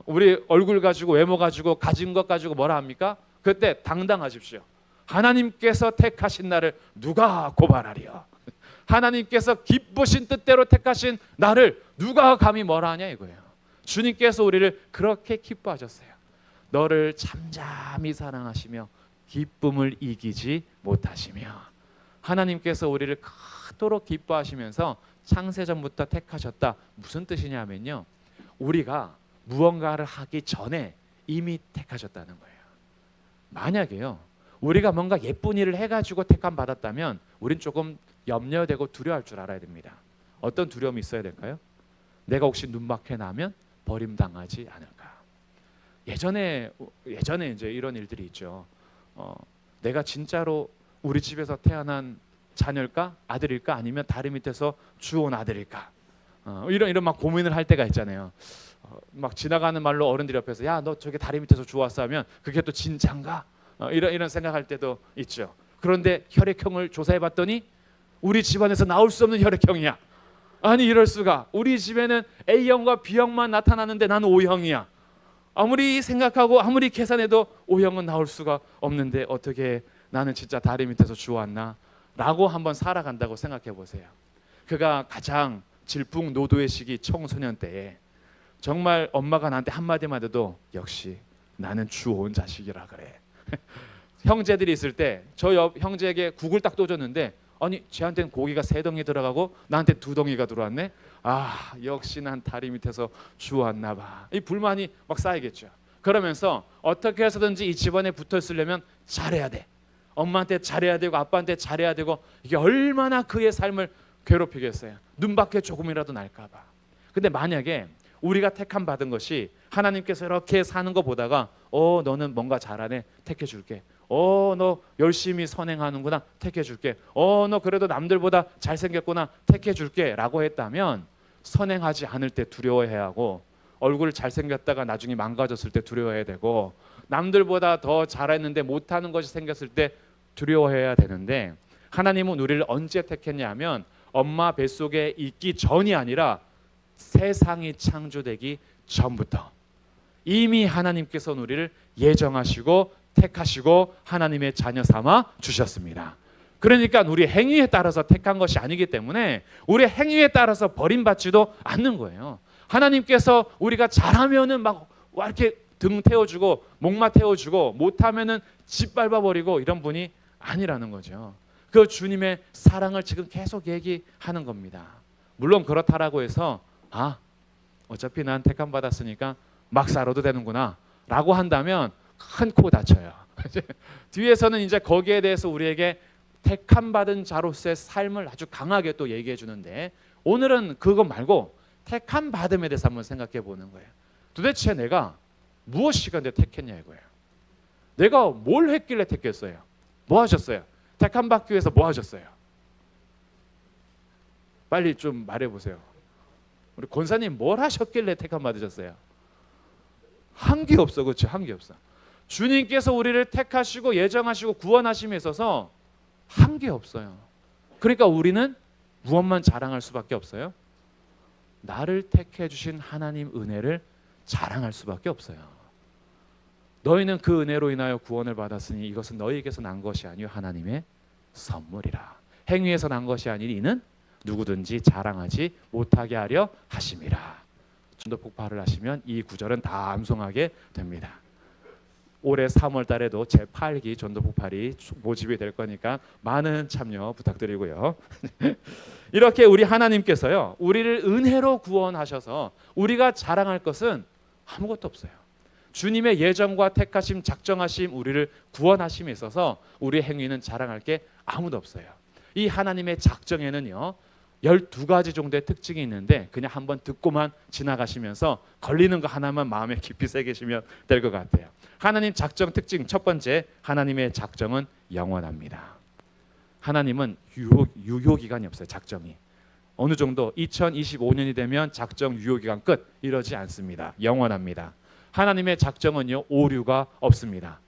우리 얼굴 가지고 외모 가지고 가진 것 가지고 뭐라 합니까? 그때 당당하십시오. 하나님께서 택하신 나를 누가 고발하리요? 하나님께서 기쁘신 뜻대로 택하신 나를 누가 감히 뭐라 하냐 이거예요. 주님께서 우리를 그렇게 기뻐하셨어요. 너를 잠잠히 사랑하시며 기쁨을 이기지 못하시며. 하나님께서 우리를 크도록 기뻐하시면서 창세전부터 택하셨다. 무슨 뜻이냐면요, 우리가 무언가를 하기 전에 이미 택하셨다는 거예요. 만약에요 우리가 뭔가 예쁜 일을 해가지고 택함 받았다면 우린 조금 염려되고 두려워할 줄 알아야 됩니다. 어떤 두려움이 있어야 될까요? 내가 혹시 눈밖에 나면 버림당하지 않을까. 예전에 이제 이런 일들이 있죠. 내가 진짜로 우리 집에서 태어난 자녀일까? 아들일까? 아니면 다리 밑에서 주워온 아들일까? 이런 막 고민을 할 때가 있잖아요. 막 지나가는 말로 어른들 옆에서 야, 너 저게 다리 밑에서 주웠어 하면 그게 또 진짠가? 이런 생각할 때도 있죠. 그런데 혈액형을 조사해 봤더니 우리 집안에서 나올 수 없는 혈액형이야. 아니 이럴 수가. 우리 집에는 A형과 B형만 나타나는데 나는 O형이야. 아무리 생각하고 아무리 계산해도 O형은 나올 수가 없는데 어떻게 나는 진짜 다리 밑에서 주웠나? 라고 한번 살아간다고 생각해 보세요. 그가 가장 질풍노도의 시기 청소년 때에 정말 엄마가 나한테 한마디만 해도 역시 나는 주워온 자식이라 그래. 형제들이 있을 때 저 옆 형제에게 국을 딱 떠줬는데 아니 쟤한테는 고기가 3덩이 들어가고 나한테 2덩이가 들어왔네. 아 역시 난 다리 밑에서 주웠나 봐. 이 불만이 막 쌓이겠죠. 그러면서 어떻게 해서든지 이 집안에 붙어 있으려면 잘해야 돼. 엄마한테 잘해야 되고 아빠한테 잘해야 되고 이게 얼마나 그의 삶을 괴롭히겠어요. 눈밖에 조금이라도 날까 봐. 근데 만약에 우리가 택함 받은 것이 하나님께서 이렇게 사는 거 보다가 너는 뭔가 잘하네 택해 줄게. 너 열심히 선행하는구나 택해 줄게. 너 그래도 남들보다 잘생겼구나 택해 줄게 라고 했다면 선행하지 않을 때 두려워해야 하고 얼굴 잘생겼다가 나중에 망가졌을 때 두려워해야 되고 남들보다 더 잘했는데 못하는 것이 생겼을 때 두려워해야 되는데 하나님은 우리를 언제 택했냐 하면 엄마 뱃속에 있기 전이 아니라 세상이 창조되기 전부터 이미 하나님께서 우리를 예정하시고 택하시고 하나님의 자녀 삼아 주셨습니다. 그러니까 우리 행위에 따라서 택한 것이 아니기 때문에 우리 행위에 따라서 버림받지도 않는 거예요. 하나님께서 우리가 잘하면은 막 이렇게 등 태워주고 목마 태워주고 못하면은 짓밟아버리고 이런 분이 아니라는 거죠. 그 주님의 사랑을 지금 계속 얘기하는 겁니다. 물론 그렇다라고 해서 어차피 난 택함 받았으니까 막 살아도 되는구나 라고 한다면 큰 코 다쳐요. 뒤에서는 이제 거기에 대해서 우리에게 택함 받은 자로서의 삶을 아주 강하게 또 얘기해 주는데 오늘은 그거 말고 택함 받음에 대해서 한번 생각해 보는 거예요. 도대체 내가 무엇이가 내 택했냐 이거예요. 내가 뭘 했길래 택했어요? 뭐 하셨어요? 택함 받기 위해서 뭐 하셨어요? 빨리 좀 말해 보세요. 우리 권사님 뭘 하셨길래 택함 받으셨어요? 한 게 없어. 그렇죠? 한 게 없어. 주님께서 우리를 택하시고 예정하시고 구원하심에 있어서 한 게 없어요. 그러니까 우리는 무엇만 자랑할 수밖에 없어요? 나를 택해 주신 하나님 은혜를 자랑할 수밖에 없어요. 너희는 그 은혜로 인하여 구원을 받았으니 이것은 너희에게서 난 것이 아니요 하나님의 선물이라. 행위에서 난 것이 아니니 이는 누구든지 자랑하지 못하게 하려 하심이라. 전도 폭발을 하시면 이 구절은 다 암송하게 됩니다. 올해 3월 달에도 제8기 전도 폭발이 모집이 될 거니까 많은 참여 부탁드리고요. 이렇게 우리 하나님께서요 우리를 은혜로 구원하셔서 우리가 자랑할 것은 아무것도 없어요. 주님의 예정과 택하심 작정하심 우리를 구원하심에 있어서 우리의 행위는 자랑할 게 아무도 없어요. 이 하나님의 작정에는요 12가지 정도의 특징이 있는데 그냥 한번 듣고만 지나가시면서 걸리는 거 하나만 마음에 깊이 새기시면 될 것 같아요. 하나님 작정 특징 첫 번째, 하나님의 작정은 영원합니다. 하나님은 유효기간이 없어요. 작정이 어느 정도 2025년이 되면 작정 유효기간 끝 이러지 않습니다. 영원합니다. 하나님의 작정은요 오류가 없습니다.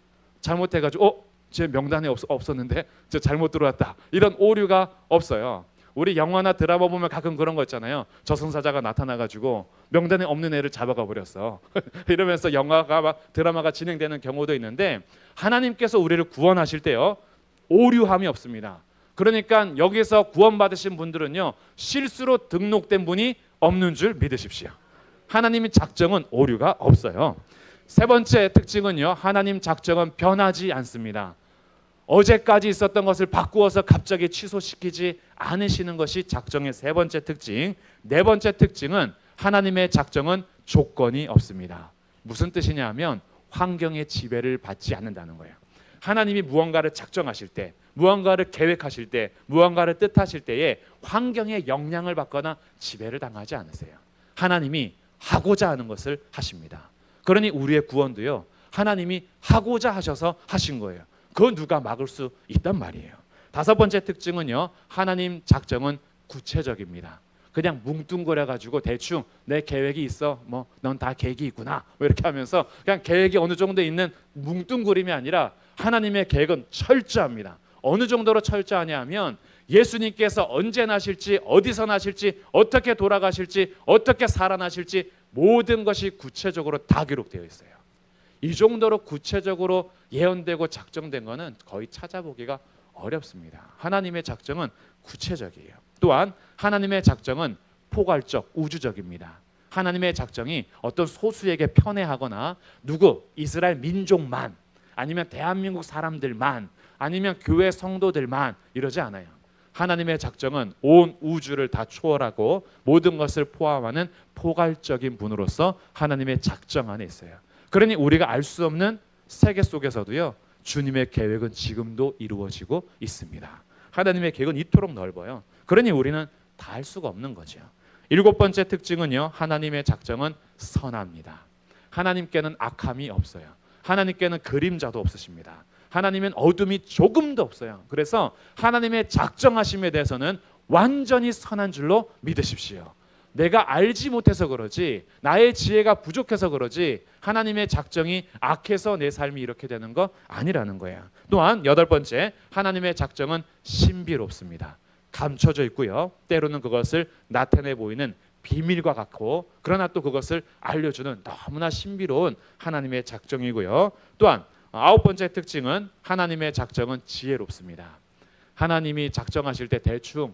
잘못해가지고 제 명단에 없었는데 저 잘못 들어왔다 이런 오류가 없어요. 우리 영화나 드라마 보면 가끔 그런 거 있잖아요. 저승사자가 나타나가지고 명단에 없는 애를 잡아가 버렸어. 이러면서 영화가 막 드라마가 진행되는 경우도 있는데 하나님께서 우리를 구원하실 때요 오류함이 없습니다. 그러니까 여기서 구원받으신 분들은요 실수로 등록된 분이 없는 줄 믿으십시오. 하나님의 작정은 오류가 없어요. 세 번째 특징은요 하나님 작정은 변하지 않습니다. 어제까지 있었던 것을 바꾸어서 갑자기 취소시키지 않으시는 것이 작정의 세 번째 특징. 네 번째 특징은 하나님의 작정은 조건이 없습니다. 무슨 뜻이냐 하면 환경의 지배를 받지 않는다는 거예요. 하나님이 무언가를 작정하실 때, 무언가를 계획하실 때, 무언가를 뜻하실 때에 환경의 영향을 받거나 지배를 당하지 않으세요. 하나님이 하고자 하는 것을 하십니다. 그러니 우리의 구원도요 하나님이 하고자 하셔서 하신 거예요. 그건 누가 막을 수 있단 말이에요. 다섯 번째 특징은요 하나님 작정은 구체적입니다. 그냥 뭉뚱그려 가지고 대충 내 계획이 있어, 뭐 넌 다 계획이 있구나, 뭐 이렇게 하면서 그냥 계획이 어느 정도 있는 뭉뚱그림이 아니라 하나님의 계획은 철저합니다. 어느 정도로 철저하냐 하면 예수님께서 언제 나실지, 어디서 나실지, 어떻게 돌아가실지, 어떻게 살아나실지 모든 것이 구체적으로 다 기록되어 있어요. 이 정도로 구체적으로 예언되고 작정된 것은 거의 찾아보기가 어렵습니다. 하나님의 작정은 구체적이에요. 또한 하나님의 작정은 포괄적, 우주적입니다. 하나님의 작정이 어떤 소수에게 편애하거나 누구, 이스라엘 민족만, 아니면 대한민국 사람들만, 아니면 교회 성도들만 이러지 않아요. 하나님의 작정은 온 우주를 다 초월하고 모든 것을 포함하는 포괄적인 분으로서 하나님의 작정 안에 있어요. 그러니 우리가 알 수 없는 세계 속에서도요, 주님의 계획은 지금도 이루어지고 있습니다. 하나님의 계획은 이토록 넓어요. 그러니 우리는 다 알 수가 없는 거죠. 7번째 특징은요, 하나님의 작정은 선합니다. 하나님께는 악함이 없어요. 하나님께는 그림자도 없으십니다. 하나님은 어둠이 조금도 없어요. 그래서 하나님의 작정하심에 대해서는 완전히 선한 줄로 믿으십시오. 내가 알지 못해서 그러지, 나의 지혜가 부족해서 그러지 하나님의 작정이 악해서 내 삶이 이렇게 되는 거 아니라는 거예요. 또한 8번째, 하나님의 작정은 신비롭습니다. 감춰져 있고요, 때로는 그것을 나타내 보이는 비밀과 같고, 그러나 또 그것을 알려주는 너무나 신비로운 하나님의 작정이고요. 또한 9번째 특징은 하나님의 작정은 지혜롭습니다. 하나님이 작정하실 때 대충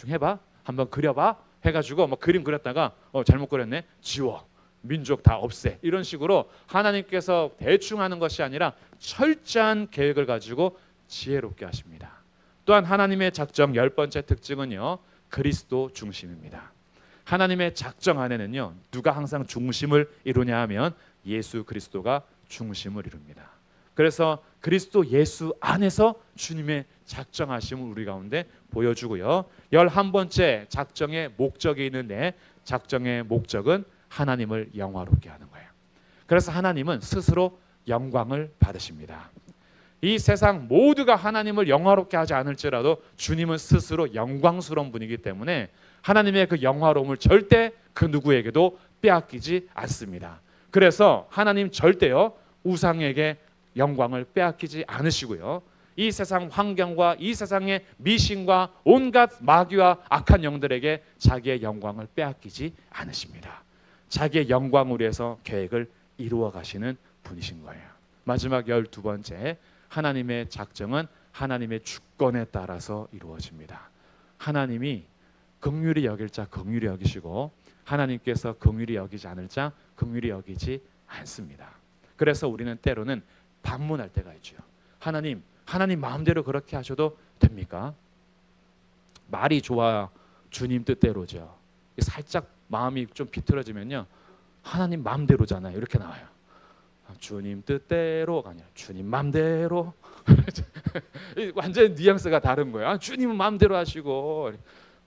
해봐, 한번 그려봐 해가지고 뭐 그림 그렸다가 잘못 그렸네, 지워, 민족 다 없애, 이런 식으로 하나님께서 대충 하는 것이 아니라 철저한 계획을 가지고 지혜롭게 하십니다. 또한 하나님의 작정 10번째 특징은요, 그리스도 중심입니다. 하나님의 작정 안에는요, 누가 항상 중심을 이루냐 하면 예수 그리스도가 중심을 이룹니다. 그래서 그리스도 예수 안에서 주님의 작정하심을 우리 가운데 보여주고요. 11번째, 작정의 목적이 있는데 작정의 목적은 하나님을 영화롭게 하는 거예요. 그래서 하나님은 스스로 영광을 받으십니다. 이 세상 모두가 하나님을 영화롭게 하지 않을지라도 주님은 스스로 영광스러운 분이기 때문에 하나님의 그 영화로움을 절대 그 누구에게도 빼앗기지 않습니다. 그래서 하나님 절대요, 우상에게 영광을 빼앗기지 않으시고요, 이 세상 환경과 이 세상의 미신과 온갖 마귀와 악한 영들에게 자기의 영광을 빼앗기지 않으십니다. 자기의 영광을 위해서 계획을 이루어 가시는 분이신 거예요. 마지막 12번째, 하나님의 작정은 하나님의 주권에 따라서 이루어집니다. 하나님이 긍휼히 여길 자 긍휼히 여기시고, 하나님께서 긍휼히 여기지 않을 자 긍휼히 여기지 않습니다. 그래서 우리는 때로는 반문할 때가 있죠. 하나님 마음대로 그렇게 하셔도 됩니까? 말이 좋아 주님 뜻대로죠. 살짝 마음이 좀 비틀어지면요, 하나님 마음대로잖아요, 이렇게 나와요. 주님 뜻대로가 아니라 주님 마음대로. 완전 뉘앙스가 다른 거예요. 주님은 마음대로 하시고.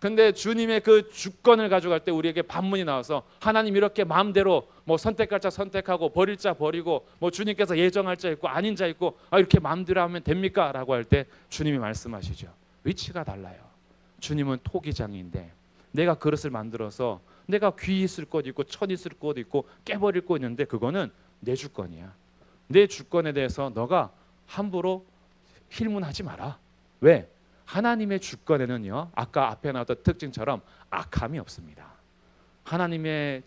근데 주님의 그 주권을 가져갈 때 우리에게 반문이 나와서 하나님 이렇게 마음대로 뭐 선택할 자 선택하고 버릴 자 버리고, 뭐 주님께서 예정할 자 있고 아닌 자 있고, 이렇게 마음대로 하면 됩니까? 라고 할 때 주님이 말씀하시죠. 위치가 달라요. 주님은 토기장인데 내가 그릇을 만들어서 내가 귀 있을 것 있고 천 있을 것 있고 깨버릴 것 있는데 그거는 내 주권이야. 내 주권에 대해서 너가 함부로 힐문하지 마라. 왜? 하나님의 주권에는요, 아까 앞에 나왔던 특징처럼 악함이 없습니다. 하나님의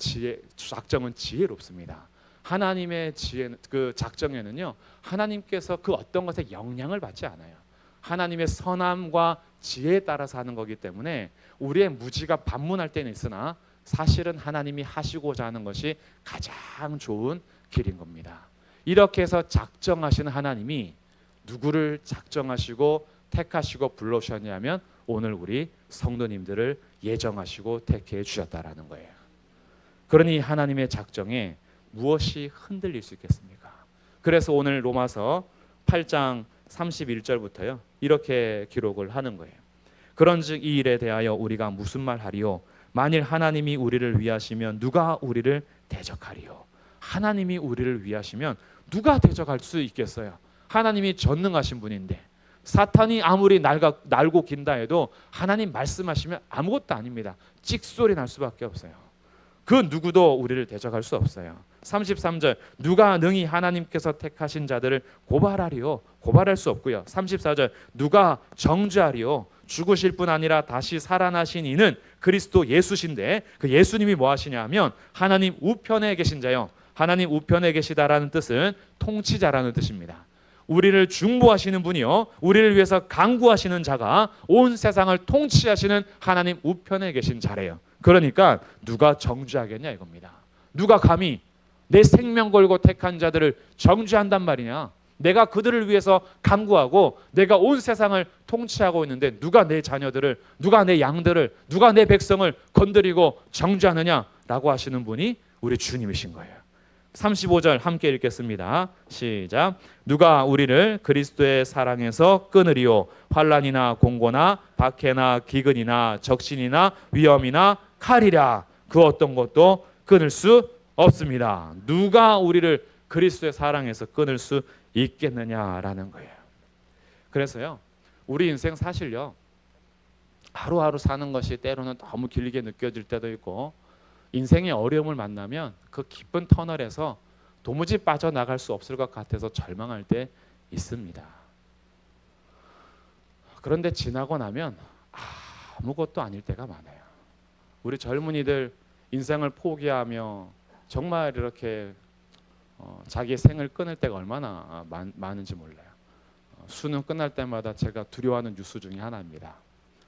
작정은 지혜롭습니다. 하나님의 그 작정에는요, 하나님께서 그 어떤 것에 영향을 받지 않아요. 하나님의 선함과 지혜에 따라서 하는 거기 때문에 우리의 무지가 반문할 때는 있으나 사실은 하나님이 하시고자 하는 것이 가장 좋은 길인 겁니다. 이렇게 해서 작정하시는 하나님이 누구를 작정하시고 택하시고 불러주셨냐면 오늘 우리 성도님들을 예정하시고 택해 주셨다라는 거예요. 그러니 하나님의 작정에 무엇이 흔들릴 수 있겠습니까? 그래서 오늘 로마서 8장 31절부터요 이렇게 기록을 하는 거예요. 그런즉 이 일에 대하여 우리가 무슨 말하리요? 만일 하나님이 우리를 위하시면 누가 우리를 대적하리요? 하나님이 우리를 위하시면 누가 대적할 수 있겠어요? 하나님이 전능하신 분인데, 사탄이 아무리 날고 긴다 해도 하나님 말씀하시면 아무것도 아닙니다. 찍소리 날 수밖에 없어요. 그 누구도 우리를 대적할 수 없어요. 33절 누가 능히 하나님께서 택하신 자들을 고발하리요? 고발할 수 없고요. 34절 누가 정죄하리요? 죽으실 뿐 아니라 다시 살아나신 이는 그리스도 예수신데 그 예수님이 뭐 하시냐면 하나님 우편에 계신 자요. 하나님 우편에 계시다라는 뜻은 통치자라는 뜻입니다. 우리를 중보하시는 분이요, 우리를 위해서 강구하시는 자가 온 세상을 통치하시는 하나님 우편에 계신 자래요. 그러니까 누가 정죄하겠냐 이겁니다. 누가 감히 내 생명 걸고 택한 자들을 정죄한단 말이냐. 내가 그들을 위해서 간구하고 내가 온 세상을 통치하고 있는데 누가 내 자녀들을, 누가 내 양들을, 누가 내 백성을 건드리고 정죄하느냐라고 하시는 분이 우리 주님이신 거예요. 35절 함께 읽겠습니다. 시작. 누가 우리를 그리스도의 사랑에서 끊으리요? 환난이나 공고나 박해나 기근이나 적신이나 위험이나 칼이라. 그 어떤 것도 끊을 수 없습니다. 누가 우리를 그리스도의 사랑에서 끊을 수 있겠느냐라는 거예요. 그래서요, 우리 인생 사실요, 하루하루 사는 것이 때로는 너무 길게 느껴질 때도 있고, 인생의 어려움을 만나면 그 깊은 터널에서 도무지 빠져나갈 수 없을 것 같아서 절망할 때 있습니다. 그런데 지나고 나면 아무것도 아닐 때가 많아요. 우리 젊은이들 인생을 포기하며 정말 이렇게 자기의 생을 끊을 때가 얼마나 많은지 몰라요. 수능 끝날 때마다 제가 두려워하는 뉴스 중에 하나입니다.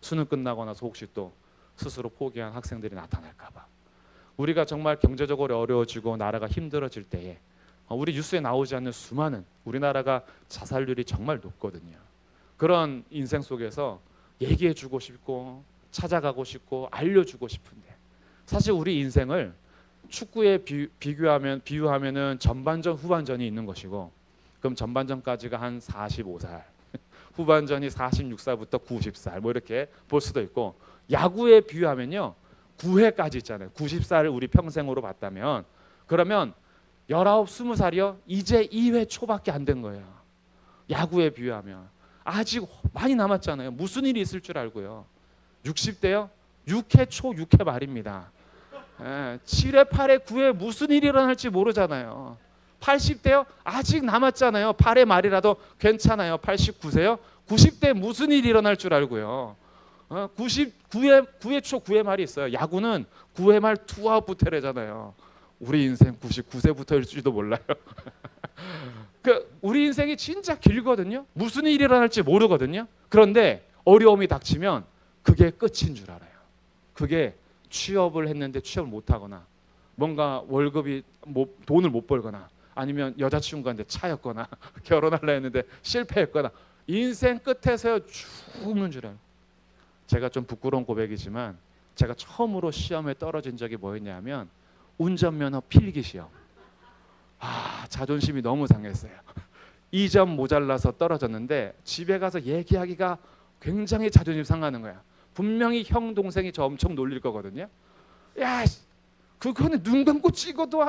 수능 끝나고 나서 혹시 또 스스로 포기한 학생들이 나타날까 봐. 우리가 정말 경제적으로 어려워지고 나라가 힘들어질 때에 우리 뉴스에 나오지 않는 수많은, 우리나라가 자살률이 정말 높거든요. 그런 인생 속에서 얘기해주고 싶고 찾아가고 싶고 알려주고 싶은데, 사실 우리 인생을 축구에 비유하면은 전반전 후반전이 있는 것이고, 그럼 전반전까지가 한 45살, 후반전이 46살부터 90살 뭐 이렇게 볼 수도 있고, 야구에 비유하면요 9회까지 있잖아요. 90살을 우리 평생으로 봤다면, 그러면 19, 20살이요 이제 2회 초밖에 안 된 거예요. 야구에 비유하면 아직 많이 남았잖아요. 무슨 일이 있을 줄 알고요. 60대요 6회 초 6회 말입니다. 7회 8회 9회 무슨 일이 일어날지 모르잖아요. 80대요 아직 남았잖아요. 8회 말이라도 괜찮아요. 89세요 90대 무슨 일이 일어날 줄 알고요. 9회 초 9회 말이 있어요. 야구는 9회 말 투아웃 부테레잖아요. 우리 인생 99세부터일지도 몰라요. 우리 인생이 진짜 길거든요. 무슨 일이 일어날지 모르거든요. 그런데 어려움이 닥치면 그게 끝인 줄 알아요. 그게 취업을 했는데 취업을 못하거나, 뭔가 월급이 돈을 못 벌거나, 아니면 여자친구한테 차였거나 결혼하려 했는데 실패했거나, 인생 끝에서 죽는 줄 알아요. 제가 좀 부끄러운 고백이지만 제가 처음으로 시험에 떨어진 적이 뭐였냐면 운전면허 필기 시험. 자존심이 너무 상했어요. 2점 모자라서 떨어졌는데 집에 가서 얘기하기가 굉장히 자존심 상하는 거야. 분명히 형 동생이 저 엄청 놀릴 거거든요. 야, 그거는 눈 감고 찍어도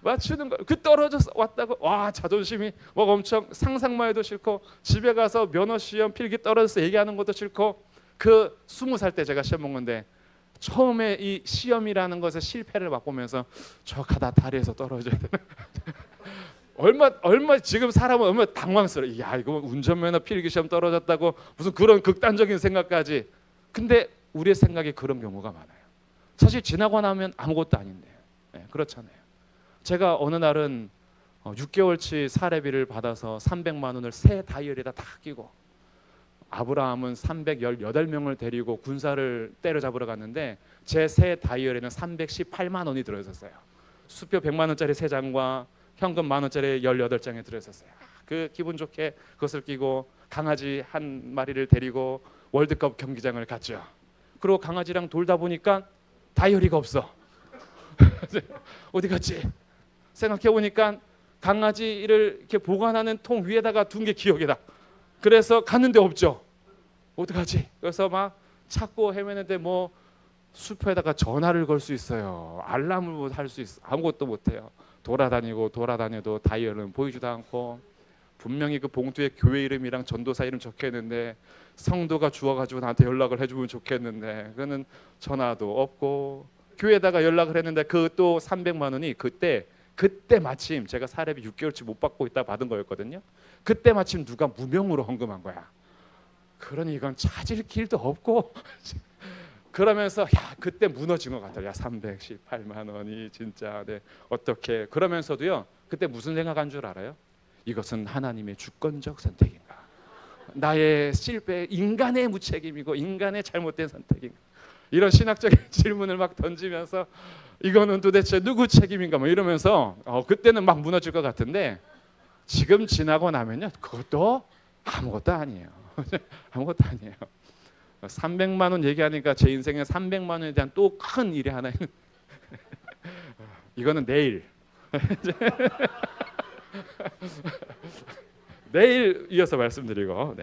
맞추는 거. 그 떨어져서 왔다고 자존심이 막 엄청, 상상만 해도 싫고, 집에 가서 면허 시험 필기 떨어져서 얘기하는 것도 싫고. 그 20살 때 제가 시험 본 건데, 처음에 이 시험이라는 것에 실패를 맛보면서 저 가다 다리에서 떨어져야 되나? 얼마 지금 사람은 얼마나 당황스러워. 야, 이거 운전면허 필기 시험 떨어졌다고 무슨 그런 극단적인 생각까지. 근데 우리의 생각이 그런 경우가 많아요. 사실 지나고 나면 아무것도 아닌데. 그렇잖아요. 제가 어느 날은 6개월치 사례비를 받아서 300만 원을 새 다이어리에다 다 끼고, 아브라함은 318명을 데리고 군사를 때려잡으러 갔는데 제 새 다이어리에는 318만 원이 들어있었어요. 수표 100만 원짜리 3장과 현금 1만 원짜리 18장이 들어있었어요. 그 기분 좋게 그것을 끼고 강아지 한 마리를 데리고 월드컵 경기장을 갔죠. 그리고 강아지랑 돌다 보니까 다이어리가 없어. 어디 갔지? 생각해 보니까 강아지를 이렇게 보관하는 통 위에다가 둔 게 기억이 나. 그래서 갔는데 없죠. 어떡하지? 그래서 막 찾고 헤매는데 뭐 숲에다가 전화를 걸 수 있어요. 알람을 할 수 있어. 아무것도 못해요. 돌아다녀도 다이얼은 보이지도 않고, 분명히 그 봉투에 교회 이름이랑 전도사 이름 적혀 있는데 성도가 주워가지고 나한테 연락을 해주면 좋겠는데 그거는 전화도 없고, 교회에다가 연락을 했는데 그 또 300만 원이 그때 마침 제가 사례비 6개월치 못 받고 있다 받은 거였거든요. 그때 마침 누가 무명으로 헌금한 거야. 그러니 이건 찾을 길도 없고 그러면서 야, 그때 무너진 것 같아요. 야, 318만 원이 진짜 어떻게. 그러면서도요, 그때 무슨 생각한 줄 알아요? 이것은 하나님의 주권적 선택인가, 나의 실패, 인간의 무책임이고 인간의 잘못된 선택인가, 이런 신학적인 질문을 막 던지면서 이거는 도대체 누구 책임인가 뭐 이러면서 그때는 막 무너질 것 같은데, 지금 지나고 나면요, 그것도 아무것도 아니에요. 아무것도 아니에요. 300만 원 얘기하니까 제 인생에 300만 원에 대한 또 큰 일이 하나 있는 이거는 내일 내일 이어서 말씀드리고.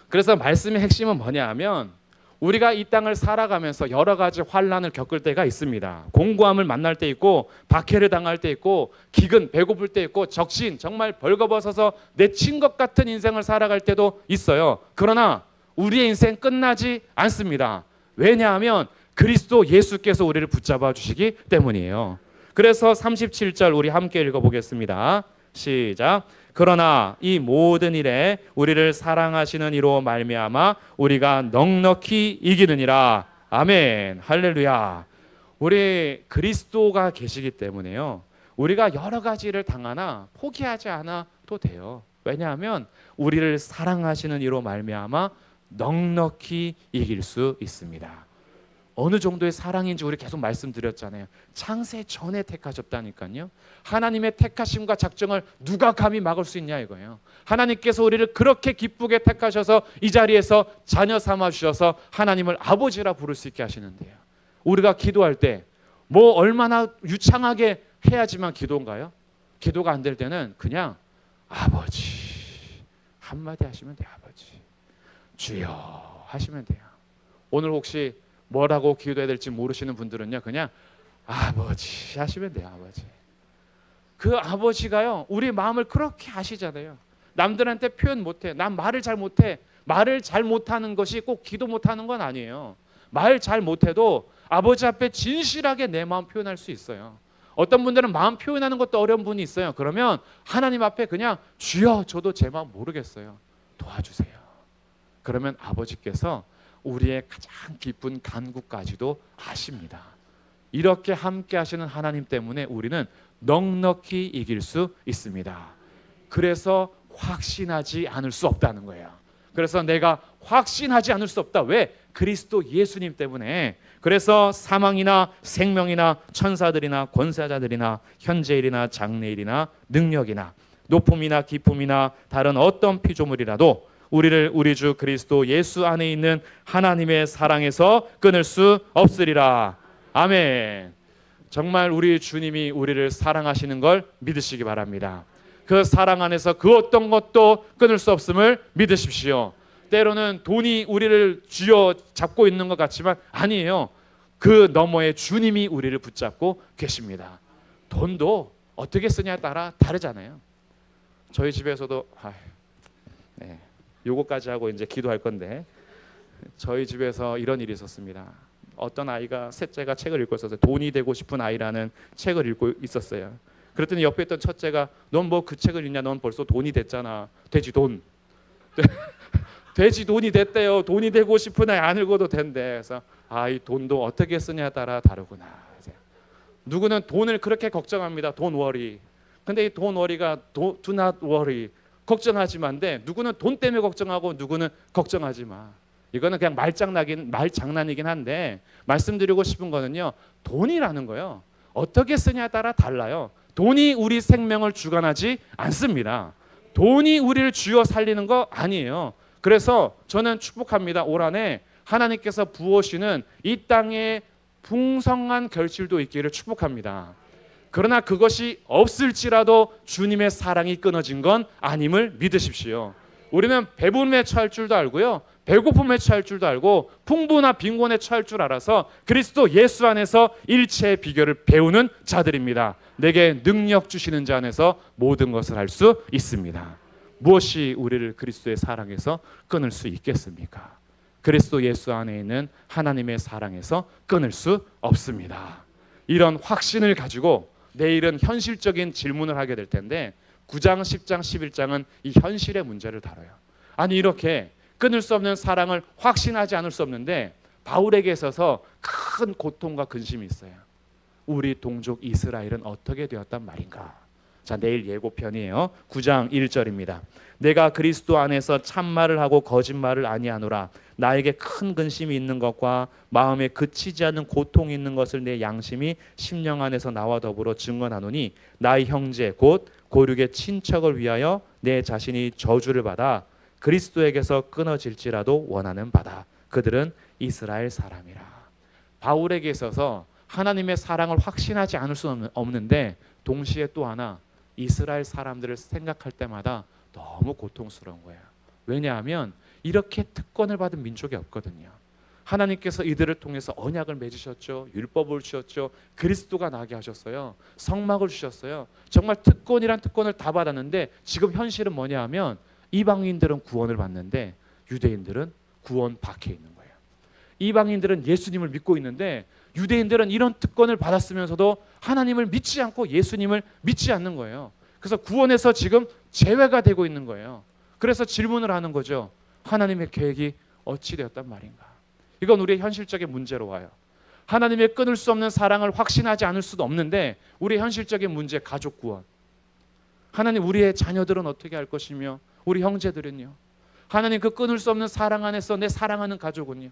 그래서 말씀의 핵심은 뭐냐 하면, 우리가 이 땅을 살아가면서 여러 가지 환난을 겪을 때가 있습니다. 공고함을 만날 때 있고, 박해를 당할 때 있고, 기근, 배고플 때 있고, 적신, 정말 벌거벗어서 내친 것 같은 인생을 살아갈 때도 있어요. 그러나 우리의 인생 끝나지 않습니다. 왜냐하면 그리스도 예수께서 우리를 붙잡아 주시기 때문이에요. 그래서 37절 우리 함께 읽어보겠습니다. 시작. 그러나 이 모든 일에 우리를 사랑하시는 이로 말미암아 우리가 넉넉히 이기느니라. 아멘. 할렐루야. 우리 그리스도가 계시기 때문에요, 우리가 여러 가지를 당하나 포기하지 않아도 돼요. 왜냐하면 우리를 사랑하시는 이로 말미암아 넉넉히 이길 수 있습니다. 어느 정도의 사랑인지 우리 계속 말씀드렸잖아요. 창세 전에 택하셨다니까요. 하나님의 택하심과 작정을 누가 감히 막을 수 있냐 이거예요. 하나님께서 우리를 그렇게 기쁘게 택하셔서 이 자리에서 자녀 삼아 주셔서 하나님을 아버지라 부를 수 있게 하시는데요, 우리가 기도할 때 뭐 얼마나 유창하게 해야지만 기도인가요? 기도가 안 될 때는 그냥 아버지 한마디 하시면 돼요. 아버지, 주여 하시면 돼요. 오늘 혹시 뭐라고 기도해야 될지 모르시는 분들은요, 그냥 아버지 하시면 돼요. 아버지. 그 아버지가요, 우리 마음을 그렇게 아시잖아요. 남들한테 표현 못해. 난 말을 잘 못해. 말을 잘 못하는 것이 꼭 기도 못하는 건 아니에요. 말 잘 못해도 아버지 앞에 진실하게 내 마음 표현할 수 있어요. 어떤 분들은 마음 표현하는 것도 어려운 분이 있어요. 그러면 하나님 앞에 그냥 주여 저도 제 마음 모르겠어요, 도와주세요. 그러면 아버지께서 우리의 가장 깊은 간구까지도 아십니다. 이렇게 함께 하시는 하나님 때문에 우리는 넉넉히 이길 수 있습니다. 그래서 확신하지 않을 수 없다는 거예요. 그래서 내가 확신하지 않을 수 없다. 왜? 그리스도 예수님 때문에. 그래서 사망이나 생명이나 천사들이나 권세자들이나 현재일이나 장래일이나 능력이나 높음이나 깊음이나 다른 어떤 피조물이라도 우리를 우리 주 그리스도 예수 안에 있는 하나님의 사랑에서 끊을 수 없으리라. 아멘. 정말 우리 주님이 우리를 사랑하시는 걸 믿으시기 바랍니다. 그 사랑 안에서 그 어떤 것도 끊을 수 없음을 믿으십시오. 때로는 돈이 우리를 쥐어 잡고 있는 것 같지만 아니에요. 그 너머에 주님이 우리를 붙잡고 계십니다. 돈도 어떻게 쓰냐에 따라 다르잖아요. 저희 집에서도 요거까지 하고 이제 기도할 건데, 저희 집에서 이런 일이 있었습니다. 어떤 아이가, 셋째가 책을 읽고 있었어요. 돈이 되고 싶은 아이라는 책을 읽고 있었어요. 그랬더니 옆에 있던 첫째가 넌 뭐 그 책을 읽냐, 넌 벌써 돈이 됐잖아. 돼지 돈. 돼지 돈이 됐대요. 돈이 되고 싶은 아이 안 읽어도 된대. 그래서 이 돈도 어떻게 쓰냐에 따라 다르구나. 이제 누구는 돈을 그렇게 걱정합니다. 돈 워리. 근데 이 돈 워리가 do not worry, 걱정하지 마인데, 누구는 돈 때문에 걱정하고 누구는 걱정하지 마. 이거는 그냥 말장난이긴 한데, 말씀드리고 싶은 거는요, 돈이라는 거요, 어떻게 쓰냐에 따라 달라요. 돈이 우리 생명을 주관하지 않습니다. 돈이 우리를 쥐어 살리는 거 아니에요. 그래서 저는 축복합니다. 올 한해 하나님께서 부어시는 이 땅에 풍성한 결실도 있기를 축복합니다. 그러나 그것이 없을지라도 주님의 사랑이 끊어진 건 아님을 믿으십시오. 우리는 배부름에 처할 줄도 알고요, 배고픔에 처할 줄도 알고 풍부나 빈곤에 처할 줄 알아서 그리스도 예수 안에서 일체의 비결을 배우는 자들입니다. 내게 능력 주시는 자 안에서 모든 것을 할 수 있습니다. 무엇이 우리를 그리스도의 사랑에서 끊을 수 있겠습니까? 그리스도 예수 안에 있는 하나님의 사랑에서 끊을 수 없습니다. 이런 확신을 가지고 내일은 현실적인 질문을 하게 될 텐데 9장, 10장, 11장은 이 현실의 문제를 다뤄요. 아니 이렇게 끊을 수 없는 사랑을 확신하지 않을 수 없는데 바울에게 있어서 큰 고통과 근심이 있어요. 우리 동족 이스라엘은 어떻게 되었단 말인가? 자, 내일 예고편이에요. 9장 1절입니다. 내가 그리스도 안에서 참말을 하고 거짓말을 아니하노라. 나에게 큰 근심이 있는 것과 마음에 그치지 않는 고통이 있는 것을 내 양심이 심령 안에서 나와 더불어 증언하노니 나의 형제 곧 고륙의 친척을 위하여 내 자신이 저주를 받아 그리스도에게서 끊어질지라도 원하는 바다. 그들은 이스라엘 사람이라. 바울에게 있어서 하나님의 사랑을 확신하지 않을 수 없는데 동시에 또 하나 이스라엘 사람들을 생각할 때마다 너무 고통스러운 거예요. 왜냐하면 이렇게 특권을 받은 민족이 없거든요. 하나님께서 이들을 통해서 언약을 맺으셨죠. 율법을 주셨죠. 그리스도가 나게 하셨어요. 성막을 주셨어요. 정말 특권이란 특권을 다 받았는데 지금 현실은 뭐냐 하면 이방인들은 구원을 받는데 유대인들은 구원 밖에 있는 거예요. 이방인들은 예수님을 믿고 있는데 유대인들은 이런 특권을 받았으면서도 하나님을 믿지 않고 예수님을 믿지 않는 거예요. 그래서 구원에서 지금 제외가 되고 있는 거예요. 그래서 질문을 하는 거죠. 하나님의 계획이 어찌 되었단 말인가? 이건 우리의 현실적인 문제로 와요. 하나님의 끊을 수 없는 사랑을 확신하지 않을 수도 없는데 우리의 현실적인 문제, 가족 구원. 하나님, 우리의 자녀들은 어떻게 할 것이며 우리 형제들은요? 하나님, 그 끊을 수 없는 사랑 안에서 내 사랑하는 가족은요?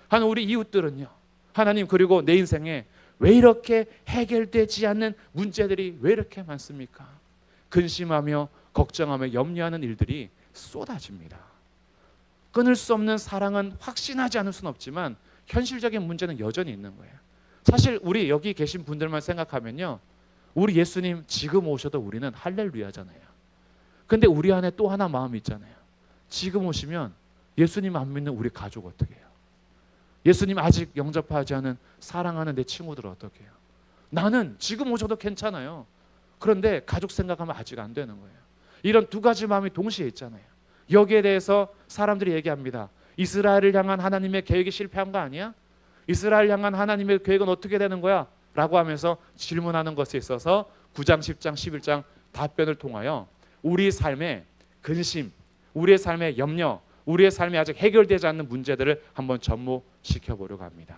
하나님, 우리 이웃들은요? 하나님, 그리고 내 인생에 왜 이렇게 해결되지 않는 문제들이 왜 이렇게 많습니까? 근심하며 걱정하며 염려하는 일들이 쏟아집니다. 끊을 수 없는 사랑은 확신하지 않을 수는 없지만 현실적인 문제는 여전히 있는 거예요. 사실 우리 여기 계신 분들만 생각하면요, 우리 예수님 지금 오셔도 우리는 할렐루야잖아요. 근데 우리 안에 또 하나 마음이 있잖아요. 지금 오시면 예수님 안 믿는 우리 가족 어떻게 해요? 예수님 아직 영접하지 않은 사랑하는 내 친구들 어떻게 해요? 나는 지금 오셔도 괜찮아요. 그런데 가족 생각하면 아직 안 되는 거예요. 이런 두 가지 마음이 동시에 있잖아요. 여기에 대해서 사람들이 얘기합니다. 이스라엘을 향한 하나님의 계획이 실패한 거 아니야? 이스라엘 향한 하나님의 계획은 어떻게 되는 거야? 라고 하면서 질문하는 것에 있어서 9장, 10장, 11장 답변을 통하여 우리 삶의 근심, 우리의 삶의 염려, 우리의 삶이 아직 해결되지 않는 문제들을 한번 접목시켜 보려고 합니다.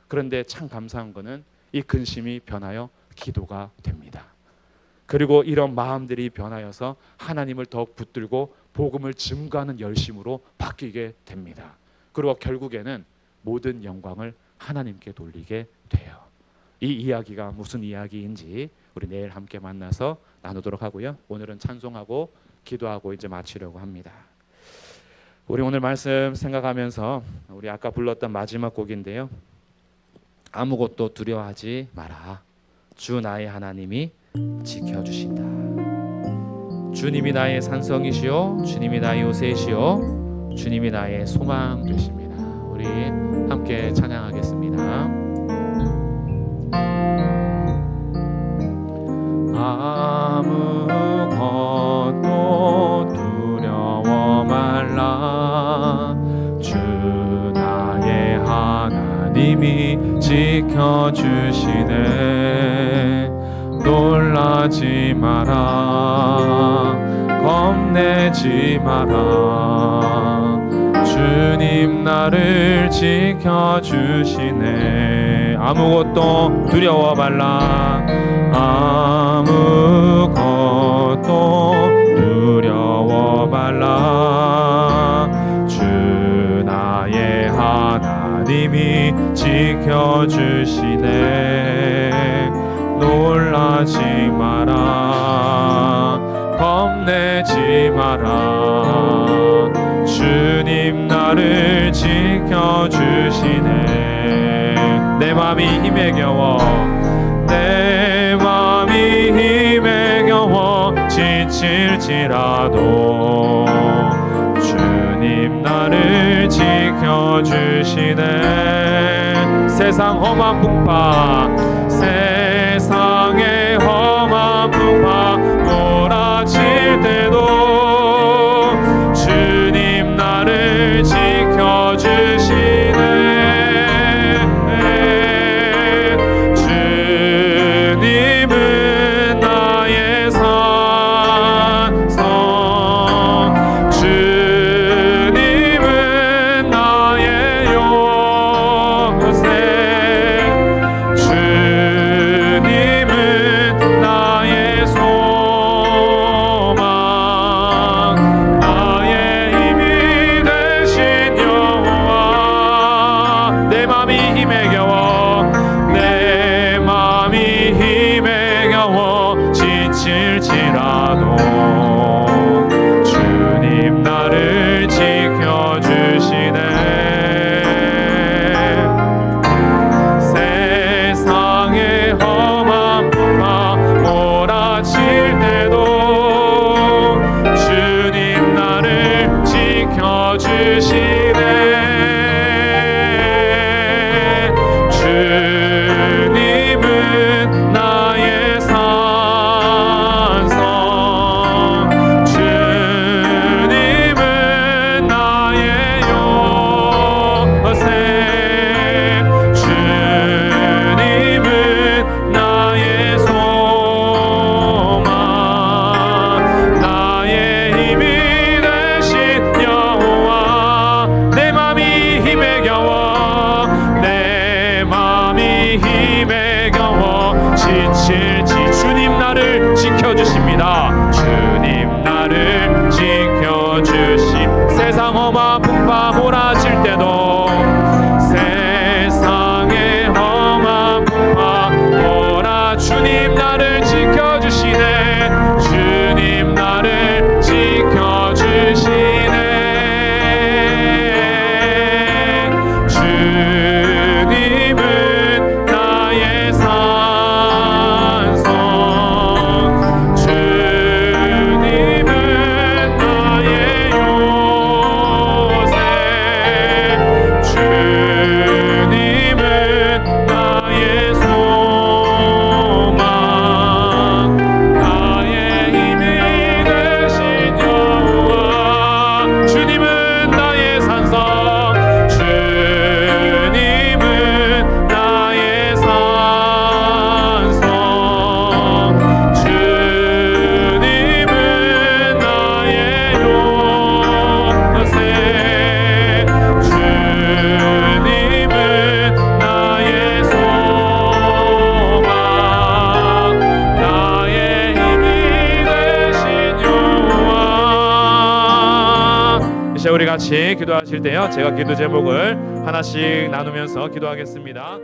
그런데 참 감사한 것은 이 근심이 변하여 기도가 됩니다. 그리고 이런 마음들이 변하여서 하나님을 더욱 붙들고 복음을 증거하는 열심으로 바뀌게 됩니다. 그리고 결국에는 모든 영광을 하나님께 돌리게 돼요. 이 이야기가 무슨 이야기인지 우리 내일 함께 만나서 나누도록 하고요. 오늘은 찬송하고 기도하고 이제 마치려고 합니다. 우리 오늘 말씀 생각하면서 우리 아까 불렀던 마지막 곡인데요. 아무것도 두려워하지 마라. 주 나의 하나님이 지켜주신다. 주님이 나의 산성이시요 주님이 나의 요새이시요 주님이 나의 소망 되십니다. 우리 함께 찬양하겠습니다. 아무것도 두려워 말라. 주 나의 하나님이 지켜주시네. 놀라지 마라. 겁내지 마라. 주님 나를 지켜주시네. 아무것도 두려워 말라. 아무것도 두려워 말라. 주 나의 하나님이 지켜주시네. 놀라지 마라. 겁내지 마라. 주님 나를 지켜주시네. 내 맘이 힘에 겨워 내 맘이 힘에 겨워 지칠지라도 나를 지켜주시네. 세상 험한 풍파, 세상의 험한 풍파 몰아칠 때도 주님 나를 지켜주시네. 주님은 나의 산성, 주님은 나의 요새, 주님은 나의 소망, 나의 힘이 되신 여호와. 내 맘이 힘에 겨워, 내 맘이 힘에 겨워 지칠지라도 주님 나를 지켜주시네. 세상의 험한 풍파 몰아칠 때도 주님 나를 지켜주시네. 주님은 나의 산성, 주님은 나의 요새, 주님은 나의 소망, 나의 힘이 되신 여호와. 내 맘이 힘에 겨워, 내 맘이 힘에 겨워 지칠지 주님 나를 지켜주십니다. 주님 나를 지켜주심. 세상 험한 풍파 몰아칠 때도, 세상의 험한 풍파 몰아 주님 나를 지켜주시네. 주님 나를 지켜주시네. 주님은 나의 산성, 주님은 나의 요새, 주님은 나의 소망, 나의 힘이 되신 여호와. 주님은 나의 산성, 주님은 나의 산성, 주님은 나의 요새, 주님은 나의 소망, 나의 힘이 되신 여호와. 이제 우리 같이 기도하실 때요, 제가 기도 제목을 하나씩 나누면서 기도하겠습니다.